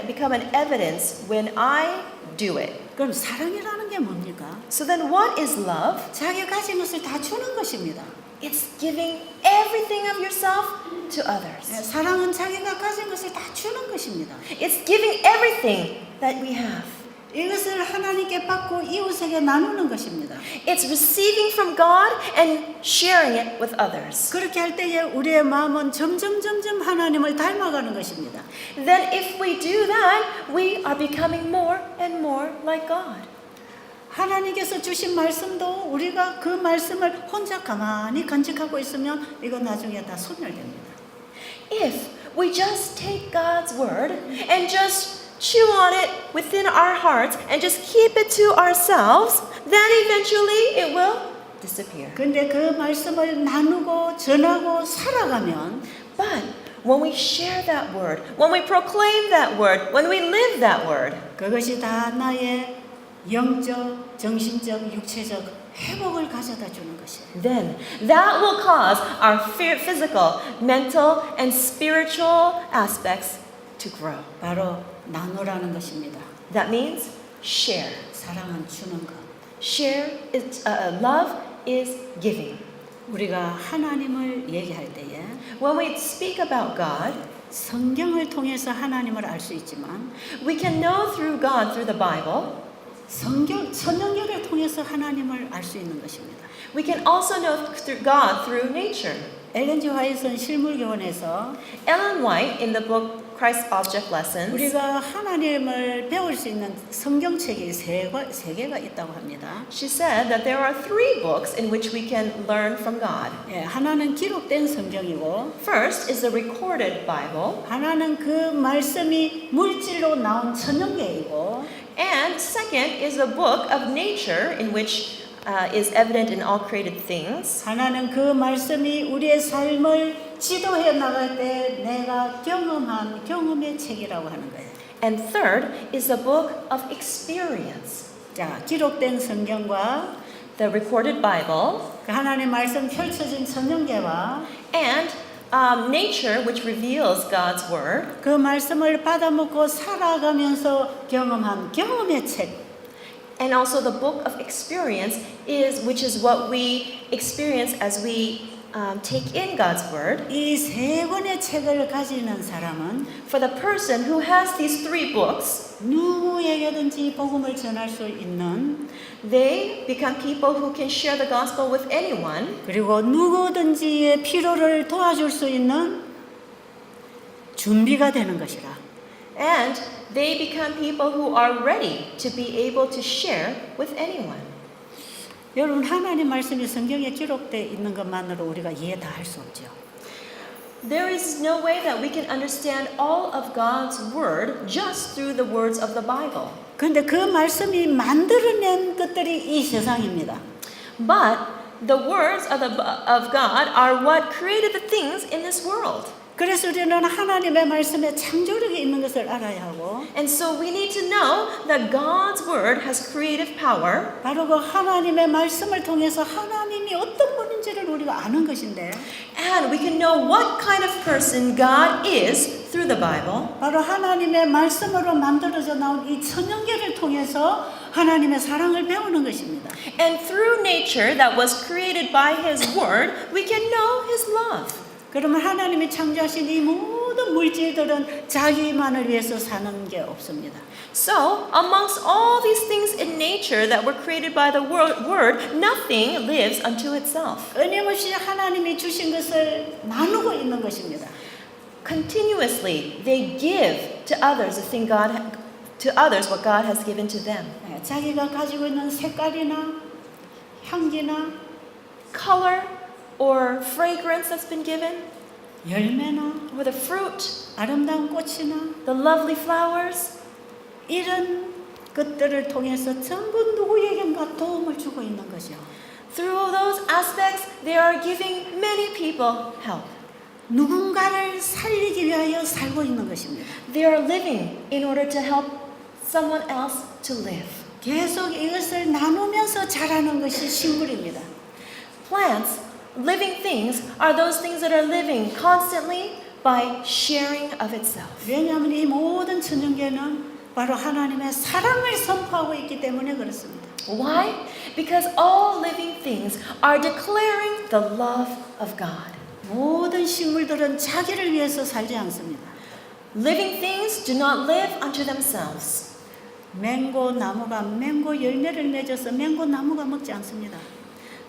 become an evidence when I do it. 그럼 사랑이라는 게 뭡니까? So then what is love? 자기 가진 것을 다 주는 것입니다. It's giving everything of yourself to others. 사랑은 자기가 가진 것을 다 주는 것입니다. It's giving everything that we have. 이것을 하나님께 받고 이웃에게 나누는 것입니다. It's receiving from God and sharing it with others. 그렇게 할 때에 우리의 마음은 점점 하나님을 닮아가는 것입니다. Then if we do that, we are becoming more and more like God. 하나님께서 주신 말씀도 우리가 그 말씀을 혼자 가만히 간직하고 있으면 이거 나중에 다 소멸됩니다. If we just take God's word and just chew on it within our hearts and just keep it to ourselves, then eventually it will disappear. 근데 그 말씀을 나누고 전하고 살아가면 But when we share that word, when we proclaim that word, when we live that word, 그것이 다 나의 영적, 정신적, 육체적 회복을 가져다 주는 것이에요. then that will cause our physical, mental, and spiritual aspects to grow. 바로 나누라는 것입니다. That means share. 사랑은 주는 것. Love is giving. 우리가 하나님을 얘기할 때에 When we speak about God, 성경을 통해서 하나님을 알 수 있지만 We can know through God through the Bible. 천연계를 통해서 하나님을 알 수 있는 것입니다. We can also know through God through nature. 엘렌 G. 화이트는 실물교원에서 Ellen White in the book Christ Object Lessons, 우리가 하나님을 배울 수 있는 성경책이 세 개가 있다고 합니다. she said that there are 3 books in which we can learn from God. 예, 하나는 기록된 성경이고 First is the recorded Bible, 하나는 그 말씀이 물질로 나온 천연계이고 and second is the book of nature in which is evident in all created things. 하나는 그 말씀이 우리의 삶을 지도해 나갈 때 내가 경험한 경험의 책이라고 하는 거예요. And third is the book of experience. 자, 기록된 성경과 The recorded Bible 그 하나님의 말씀 펼쳐진 천연계와 and nature which reveals God's word. 그 말씀을 받아먹고 살아가면서 경험한 경험의 책. And also the book of experience which is what we experience as we take in God's word. 이 세 권의 책을 가지는 사람은 For the person who has these 3 books, 누구에게든지 복음을 전할 수 있는 they become people who can share the gospel with anyone. 그리고 누구든지의 필요를 도와줄 수 있는 준비가 되는 것이라. And they become people who are ready to be able to share with anyone. 여러분 하나님 말씀이 성경에 기록되어 있는 것만으로 우리가 이해 다 할 수 없죠. There is no way that we can understand all of God's word just through the words of the Bible. 그런데 그 말씀이 만들어낸 것들이 이 세상입니다. But the words of God are what created the things in this world. 그래서 우리는 하나님의 말씀에 창조력이 있는 것을 알아야 하고 And so we need to know that God's word has creative power. 바로 그 하나님의 말씀을 통해서 하나님이 어떤 분인지를 우리가 아는 것인데 And we can know what kind of person God is through the Bible. 바로 하나님의 말씀으로 만들어져 나온 이 천연계를 통해서 하나님의 사랑을 배우는 것입니다. And through nature that was created by His word, we can know His love. 그러면 하나님이 창조하신 이 모든 물질들은 자기만을 위해서 사는 게 없습니다. So, amongst all these things in nature that were created by the word, nothing lives unto itself. 끊임없이 하나님이 주신 것을 나누고 있는 것입니다. Continuously, they give to others what God has given to them. 자기가 가지고 있는 색깔이나 향기나 Color or fragrance that's been given, 열매나 or the fruit, 아름다운 꽃이나 the lovely flowers. 이런 것들을 통해서 전부 누구에겐가 도움을 주고 있는 거죠. Through those aspects, they are giving many people help. 누군가를 살리기 위하여 살고 있는 것입니다. They are living in order to help someone else to live. 계속 이것을 나누면서 자라는 것이 식물입니다. Plants, living things, are those things that are living constantly by sharing of itself. 왜냐하면 이 모든 천연계는 바로 하나님의 사랑을 선포하고 있기 때문에 그렇습니다. Why? Because all living things are declaring the love of God. 모든 식물들은 자기를 위해서 살지 않습니다. Living things do not live unto themselves. 맹고 나무가 맹고 열매를 맺어서 맹고 나무가 먹지 않습니다.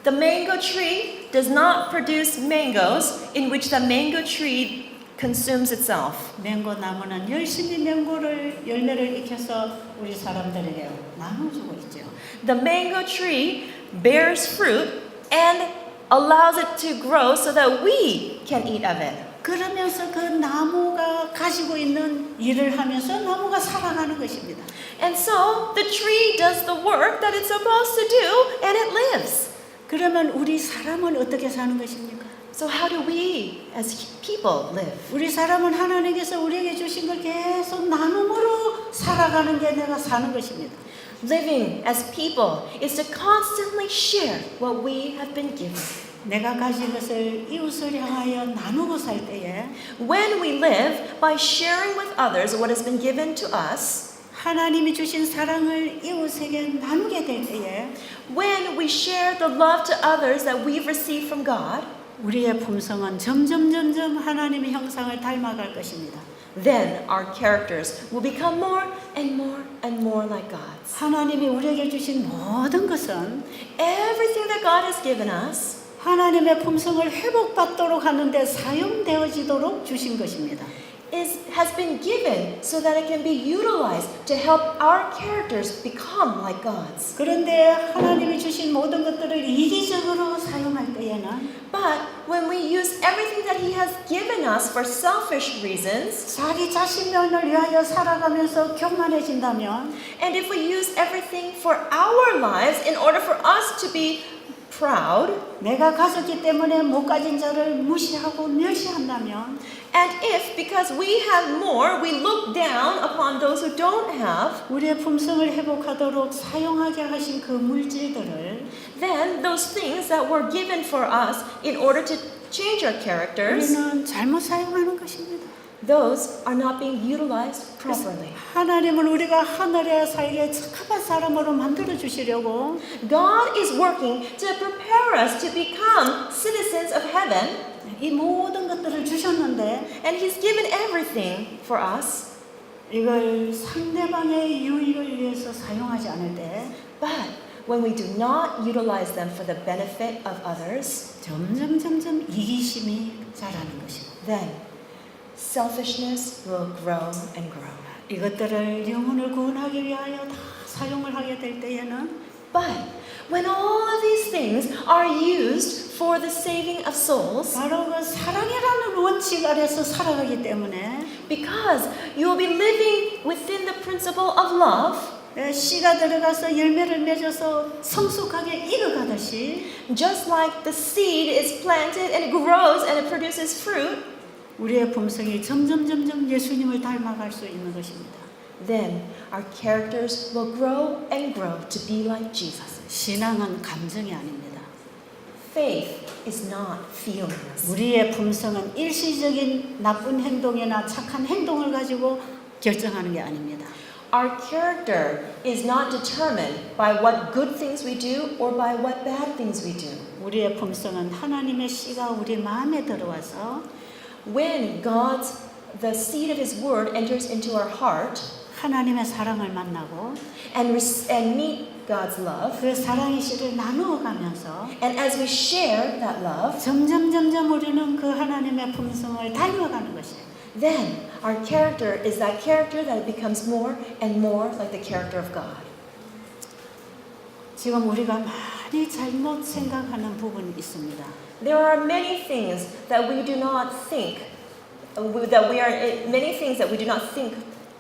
The mango tree does not produce mangoes in which the mango tree consumes itself. 맹고 나무는 열심히 맹고를 열매를 익혀서 우리 사람들에게 나눠주고 있죠. The mango tree bears fruit and allows it to grow so that we can eat of it. 그러면서 그 나무가 가지고 있는 일을 하면서 나무가 살아가는 것입니다. And so the tree does the work that it's supposed to do and it lives. 그러면 우리 사람은 어떻게 사는 것입니까? So how do we as people live? 우리 사람은 하나님께서 우리에게 주신 걸 계속 나눔으로 살아가는 게 내가 사는 것입니다. Living as people is to constantly share what we have been given. 내가 가진 것을 이웃을 향하여 나누고 살 때에 When we live by sharing with others what has been given to us, 하나님이 주신 사랑을 이웃에게 나누게 될 때에 when we share the love to others that we've received from God, 우리의 품성은 점점 하나님의 형상을 닮아갈 것입니다. Then our characters will become more and more and more like God's. 하나님이 우리에게 주신 모든 것은 Everything that God has given us 하나님의 품성을 회복받도록 하는데 사용되어지도록 주신 것입니다. has been given so that it can be utilized to help our characters become like God's. 그런데 하나님이 주신 모든 것들을 이기적으로 사용할 때에는 But when we use everything that He has given us for selfish reasons, 자기 자신만을 위하여 살아가면서 교만해진다면 and if we use everything for our lives in order for us to be proud, 내가 가졌기 때문에 못 가진 자를 무시하고 멸시한다면 and if because we have more, we look down upon those who don't have, 우리의 품성을 회복하도록 사용하게 하신 그 물질들을 then those things that were given for us in order to change our characters, 우리는 잘못 사용하는 것입니다. those are not being utilized properly. 하나님은 우리가 하늘에 살게 착한 사람으로 만들어 주시려고 God is working to prepare us to become citizens of heaven, 이 모든 것들을 주셨는데 and He's given everything for us. 이걸 상대방의 유익을 위해서 사용하지 않을 때 But when we do not utilize them for the benefit of others, 점점 이기심이 자라는 것입니다. then selfishness will grow and grow. 이것들을 영혼을 구원하기 위하여 다 사용을 하게 될 때에는 But when all of these things are used for the saving of souls, 바로 그 사랑이라는 원칙 아래서 살아가기 때문에 because you will be living within the principle of love, 씨가 들어가서 열매를 맺어서 성숙하게 익어가듯이 just like the seed is planted and it grows and it produces fruit, 우리의 품성이 점점 예수님을 닮아갈 수 있는 것입니다. then our characters will grow and grow to be like Jesus. 신앙은 감정이 아닙니다. Faith is not feelings. 우리의 품성은 일시적인 나쁜 행동이나 착한 행동을 가지고 결정하는 게 아닙니다. Our character is not determined by what good things we do or by what bad things we do. 우리의 품성은 하나님의 씨가 우리 마음에 들어와서 When the seed of His word enters into our heart 하나님의 사랑을 만나고 and meet God's love, 그 사랑의 씨를 나누어 가면서 and as we share that love, 점점 우리는 그 하나님의 품성을 닮아가는 것이에요. then our character is that character that becomes more and more like the character of God. 지금 우리가 많이 잘못 생각하는 부분이 있습니다. There are many things that we do not think,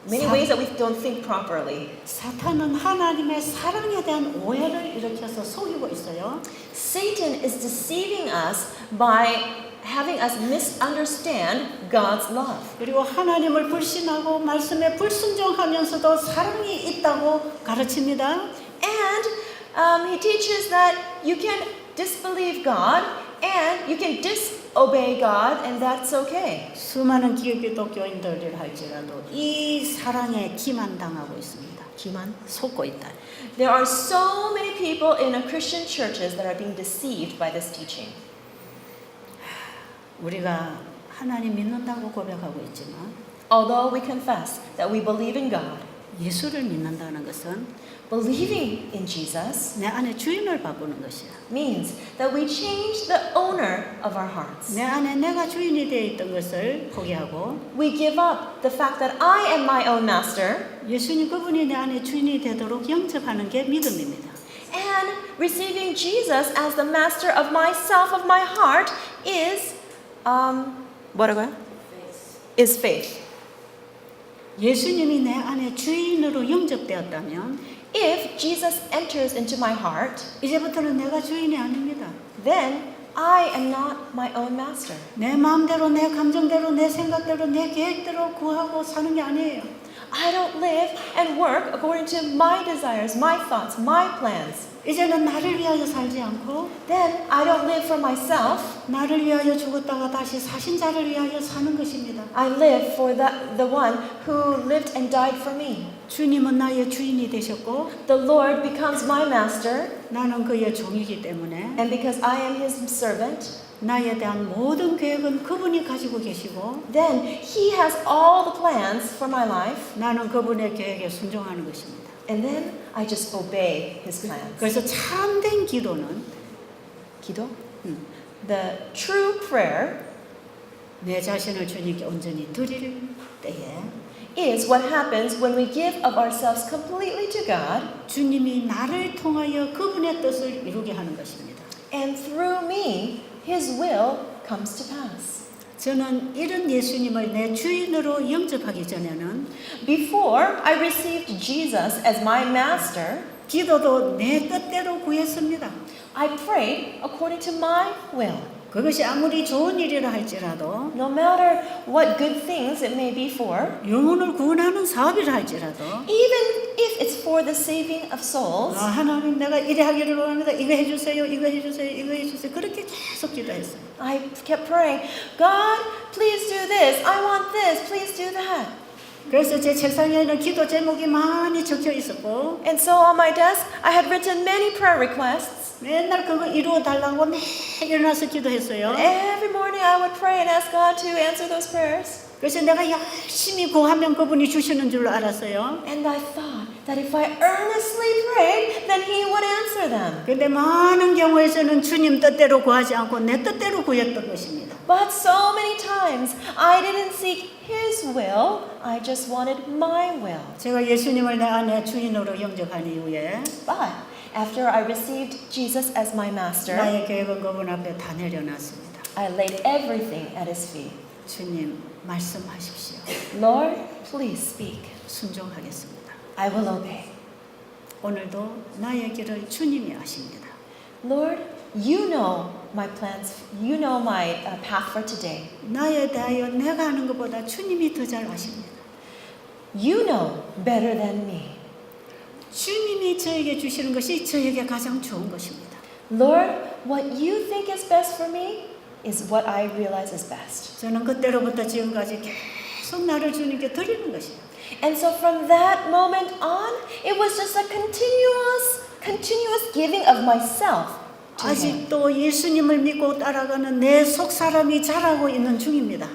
many ways that we don't think properly. 사탄은 하나님의 사랑에 대한 오해를 일으켜서 속이고 있어요. Satan is deceiving us by having us misunderstand God's love. 그리고 하나님을 불신하고 말씀에 불순종하면서도 사랑이 있다고 가르칩니다. And he teaches that you can disbelieve God and you can disobey God, and that's okay. 수많은 기독교인들을 할지라도 이 사랑에 기만당하고 있습니다. 기만? 속고 있다. There are so many people in Christian churches that are being deceived by this teaching. 우리가 하나님 믿는다고 고백하고 있지만 Although we confess that we believe in God, 예수를 믿는다는 것은 believing in Jesus 내 안에 주인을 바꾸는 것이야. means that we change the owner of our hearts. 내 안에 내가 주인이 되어 있던 것을 포기하고 We give up the fact that I am my own master 예수님 그분이 내 안에 주인이 되도록 영접하는 게 믿음입니다. and receiving Jesus as the master of myself, of my heart is 뭐라고요? Is faith. 예수님이 내 안에 주인으로 영접되었다면 If Jesus enters into my heart, 이제부터는 내가 주인이 아닙니다. then I am not my own master. 내 마음대로 내 감정대로 내 생각대로 내 계획대로 구하고 사는 게 아니에요. I don't live and work according to my desires, my thoughts, my plans. 이제는 나를 위하여 살지 않고 Then I don't live for myself. 나를 위하여 죽었다가 다시 사신 자를 위하여 사는 것입니다. I live for the one who lived and died for me. 주님은 나의 주인이 되셨고 The Lord becomes my master, 나는 그의 종이기 때문에 and because I am His servant, 나에 대한 모든 계획은 그분이 가지고 계시고 then He has all the plans for my life, 나는 그분의 계획에 순종하는 것입니다. and then I just obey His plans. 그래서 참된 기도는 기도? 음, The true prayer 내 자신을 주님께 온전히 드릴 때에 is what happens when we give of ourselves completely to God, 주님이 나를 통하여 그분의 뜻을 이루게 하는 것입니다. and through me, His will comes to pass. 저는 이런 예수님을 내 주인으로 영접하기 전에는 Before I received Jesus as my master, 기도도 내 뜻대로 구했습니다. I prayed according to my will. 그것이 아무리 좋은 일이라 할지라도 No matter what good things it may be for, 영혼을 구원하는 사업이라 할지라도 even if it's for the saving of souls, 하나님 내가 이래 하기를 원합니다. 이거 해주세요. 이거 해주세요. 이거 해주세요. 그렇게 계속 기도했어요. I kept praying, God, please do this. I want this. Please do that. 그래서 제 책상에는 기도 제목이 많이 적혀 있었고 And so on my desk, I had written many prayer requests. 맨날 그거 이루어 달라고 매일 일어나서 기도했어요. Every morning I would pray and ask God to answer those prayers. 그래서 내가 열심히 구하면 그분이 주시는 줄 알았어요. And I thought that if I earnestly prayed, then He would answer them. 근데 많은 경우에서는 주님 뜻대로 구하지 않고 내 뜻대로 구했던 것입니다. But so many times I didn't seek His will, I just wanted my will. 제가 예수님을 내 안에 주인으로 영접한 이후에 But after I received Jesus as my master, 나의 계획은 그분 앞에 다 내려놨습니다. I laid everything at His feet. 주님 말씀하십시오. Lord, please speak. 순종하겠습니다. I will obey. 오늘도 나의 길을 주님이 아십니다. Lord, you know my plans. You know my path for today. 나에 대하여 내가 하는 것보다 주님이 더 잘 아십니다. You know better than me. 주님이 저에게 주시는 것이 저에게 가장 좋은 것입니다. Lord, what you think is best for me is what I realize is best. 저는 그때로부터 지금까지 계속 나를 주님께 드리는 것이에요. And so from that moment on, it was just a continuous giving of myself to Him. 아직도 예수님을 믿고 따라가는 내 속 사람이 자라고 있는 중입니다.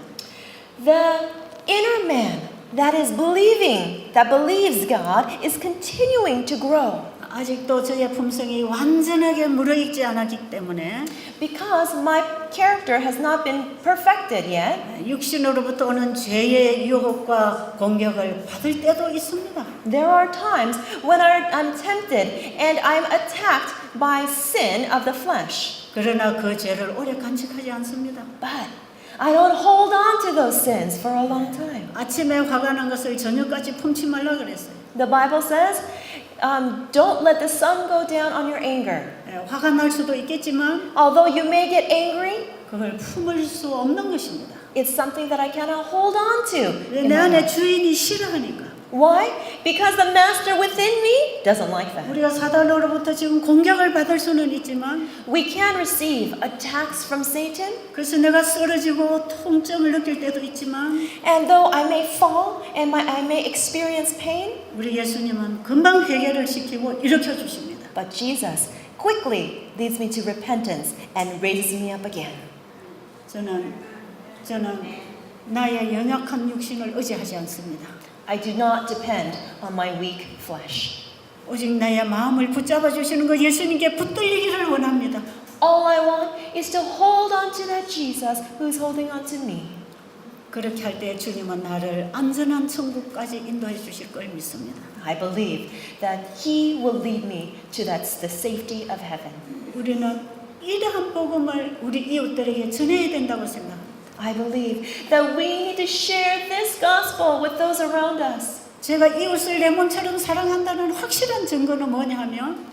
The inner man that is believing, that believes God, is continuing to grow. 아직도 저의 품성이 완전하게 무르익지 않았기 때문에 Because my character has not been perfected yet, 육신으로부터 오는 죄의 유혹과 공격을 받을 때도 있습니다. there are times when I'm tempted and I'm attacked by sin of the flesh. 그러나 그 죄를 오래 간직하지 않습니다. But I don't hold on to those sins for a long time. 아침에 화가 난 것을 저녁까지 품지 말라 그랬어요. The Bible says, don't let the sun go down on your anger. 화가 날 수도 있겠지만 Although you may get angry, 그걸 품을 수 없는 것입니다. it's something that I cannot hold on to. in 내 my 안에 life. 주인이 싫어하니까. Why? Because the master within me doesn't like that. 우리가 사단으로부터 지금 공격을 받을 수는 있지만 We can receive attacks from Satan, 그래서 내가 쓰러지고 통증을 느낄 때도 있지만 and though I may fall and I may experience pain, 우리 예수님은 금방 해결을 시키고 일으켜 주십니다. but Jesus quickly leads me to repentance and raises me up again. 저는 나의 연약한 육신을 의지하지 않습니다. I do not depend on my weak flesh. 오직 나의 마음을 붙잡아 주시는 그 예수님께 붙들리기를 원합니다. All I want is to hold on to that Jesus who's holding on to me. 그렇게 할 때 주님은 나를 안전한 천국까지 인도해 주실 걸 믿습니다. I believe that He will lead me to the safety of heaven. 우리는 이러한 복음을 우리 이웃들에게 전해야 된다고 생각합니다. I believe that we need to share this gospel with those around us. 제가 이웃을 내 몸처럼 사랑한다는 확실한 증거는 뭐냐 하면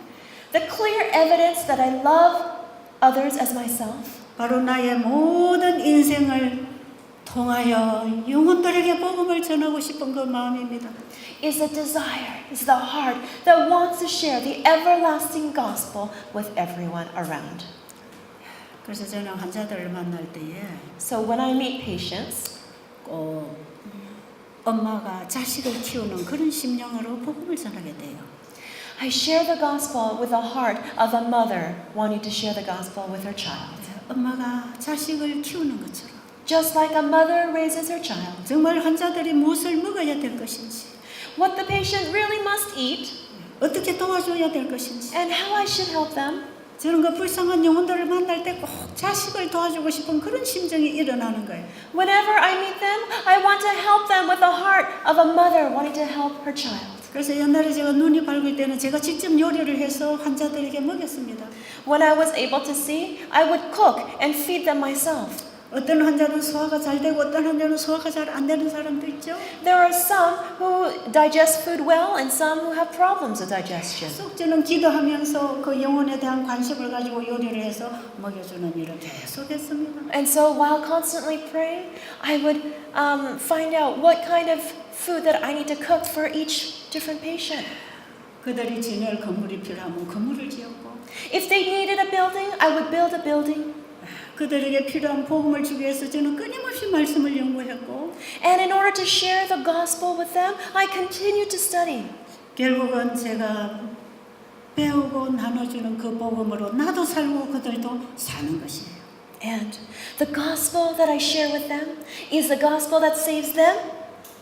The clear evidence that I love others as myself 바로 나의 모든 인생을 통하여 영혼들에게 복음을 전하고 싶은 그 마음입니다. is the desire, is the heart that wants to share the everlasting gospel with everyone around. 그래서 저는 환자들을 만날 때에 So when I meet patients, 엄마가 자식을 키우는 그런 심령으로 복음을 전하게 돼요. I share the gospel with the heart of a mother wanting to share the gospel with her child. 엄마가 자식을 키우는 것처럼 Just like a mother raises her child. 정말 환자들이 무엇을 먹어야 될 것인지, What the patient really must eat 어떻게 도와줘야 될 것인지, and how I should help them. 저런 그 불쌍한 영혼들을 만날 때 꼭 자식을 도와주고 싶은 그런 심정이 일어나는 거예요. Whenever I meet them, I want to help them with the heart of a mother wanting to help her child. 그래서 옛날에 제가 눈이 밝을 때는 제가 직접 요리를 해서 환자들에게 먹였습니다. When I was able to see, I would cook and feed them myself. 어떤 환자는 소화가 잘 되고 어떤 환자는 소화가 잘 안 되는 사람도 있죠. There are some who digest food well and some who have problems with digestion. 속 저는 기도하면서 그 영혼에 대한 관심을 가지고 요리를 해서 먹여주는 일을 계속했습니다. And so while constantly praying, I would find out what kind of food that I need to cook for each different patient. 그들이 지낼 건물이 필요하면 건물을 지었고, If they needed a building, I would build a building. 그들에게 필요한 복음을 주기 위해서 저는 끊임없이 말씀을 연구했고, And in order to share the gospel with them, I continued to study. 결국은 제가 배우고 나눠주는 그 복음으로 나도 살고 그들도 사는 것이에요. And the gospel that I share with them is the gospel that saves them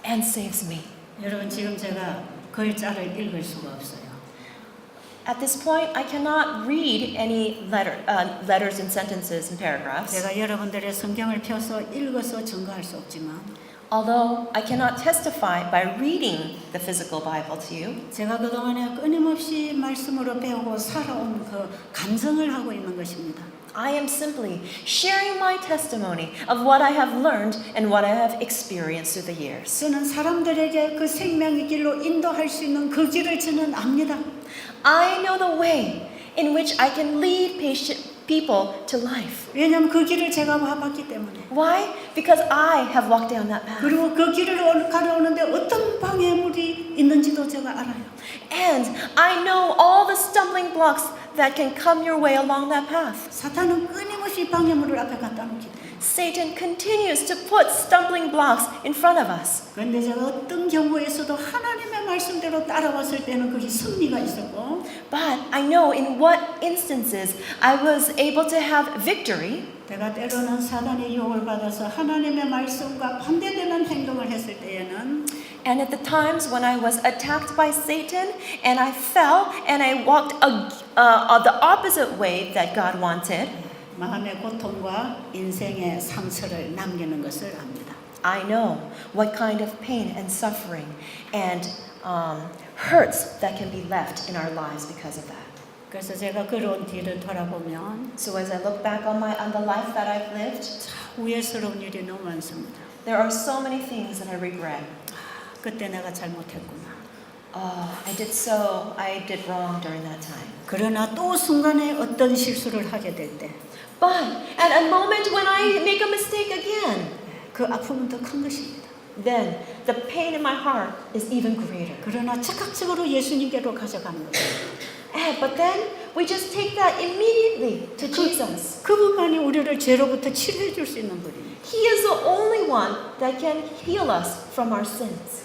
and saves me. 여러분, 지금 제가 글자를 읽을 수가 없어요. At this point, I cannot read any letters and sentences and paragraphs. 제가 여러분들의 성경을 펴서 읽어서 증거할 수 없지만, Although I cannot testify by reading the physical Bible to you, 제가 그동안에 끊임없이 말씀으로 배우고 살아온 그 감성을 하고 있는 것입니다. I am simply sharing my testimony of what I have learned and what I have experienced through the years. 저는 사람들에게 그 생명의 길로 인도할 수 있는 그 길을 저는 압니다. I know the way in which I can lead people to life. 왜냐하면 그 길을 제가 와봤기 때문에. Why? Because I have walked down that path. 그리고 그 길을 가려오는데 어떤 방해물이 있는지도 제가 알아요. And I know all the stumbling blocks that can come your way along that path. 사탄은 끊임없이 방해물을 앞에 갖다 놓기 때문에. Satan continues to put stumbling blocks in front of us. 그런데 제가 어떤 경우에서도 하나님의 말씀대로 따라왔을 때는 그게 승리가 있었고, But I know in what instances I was able to have victory. 내가 때로는 사단의 유혹을 받아서 하나님의 말씀과 반대되는 행동을 했을 때에는 And at the times when I was attacked by Satan and I fell and I walked the opposite way that God wanted, 마음의 고통과 인생의 상처를 남기는 것을 압니다. I know what kind of pain and suffering and hurts that can be left in our lives because of that. 그래서 제가 걸어온 뒤를 돌아보면 So as I look back on the life that I've lived, 후회스러운 일이 너무 많습니다. there are so many things that I regret. 그때 내가 잘못했구나. I did wrong during that time. 그러나 또 순간에 어떤 실수를 하게 될 때, But at a moment when I make a mistake again, 그 아픔은 더 큰 것입니다. then the pain in my heart is even greater. 그러나 즉각적으로 예수님께로 가져가는 거예요. But then we just take that immediately to Jesus. 그분만이 우리를 죄로부터 치료해 줄 수 있는 분입니다. He is the only one that can heal us from our sins.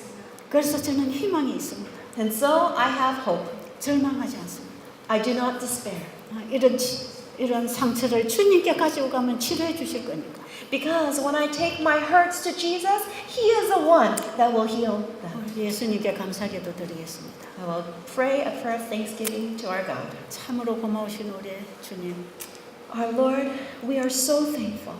그래서 저는 희망이 있습니다. And so I have hope. 절망하지 않습니다. I do not despair. 이런 상처를 주님께 가지고 가면 치료해 주실 거니까. Because when I take my hurts to Jesus, He is the one that will heal them. 예수님께 감사기도 드리겠습니다. I will pray a prayer of thanksgiving to our God. 참으로 고마우신 우리 주님. Our Lord, we are so thankful.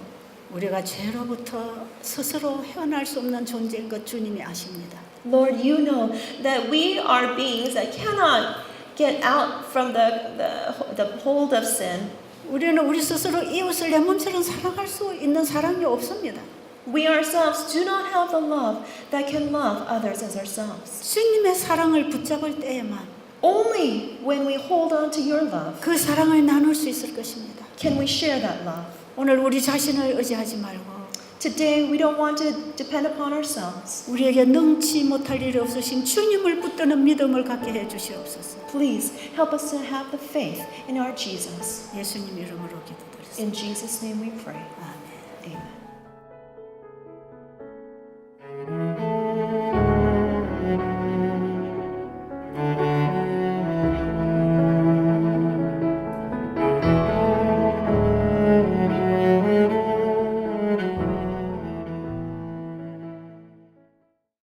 우리가 죄로부터 스스로 헤어날 수 없는 존재인 것 주님이 아십니다. Lord, you know that we are beings that cannot get out from the hold of sin. 우리는 우리 스스로 이웃을 내 몸처럼 사랑할 수 있는 사랑이 없습니다. We ourselves do not have the love that can love others as ourselves. 주님의 사랑을 붙잡을 때에만 Only when we hold on to your love 그 사랑을 나눌 수 있을 것입니다. can we share that love. 오늘 우리 자신을 의지하지 말고 Today we don't want to depend upon ourselves. 우리에게 능치 못할 일이 없으신 주님을 붙드는 믿음을 갖게 해 주시옵소서. Please help us to have the faith in our Jesus. 예수님 이름으로 기도드렸습니다. In Jesus' name we pray. 아멘. Amen.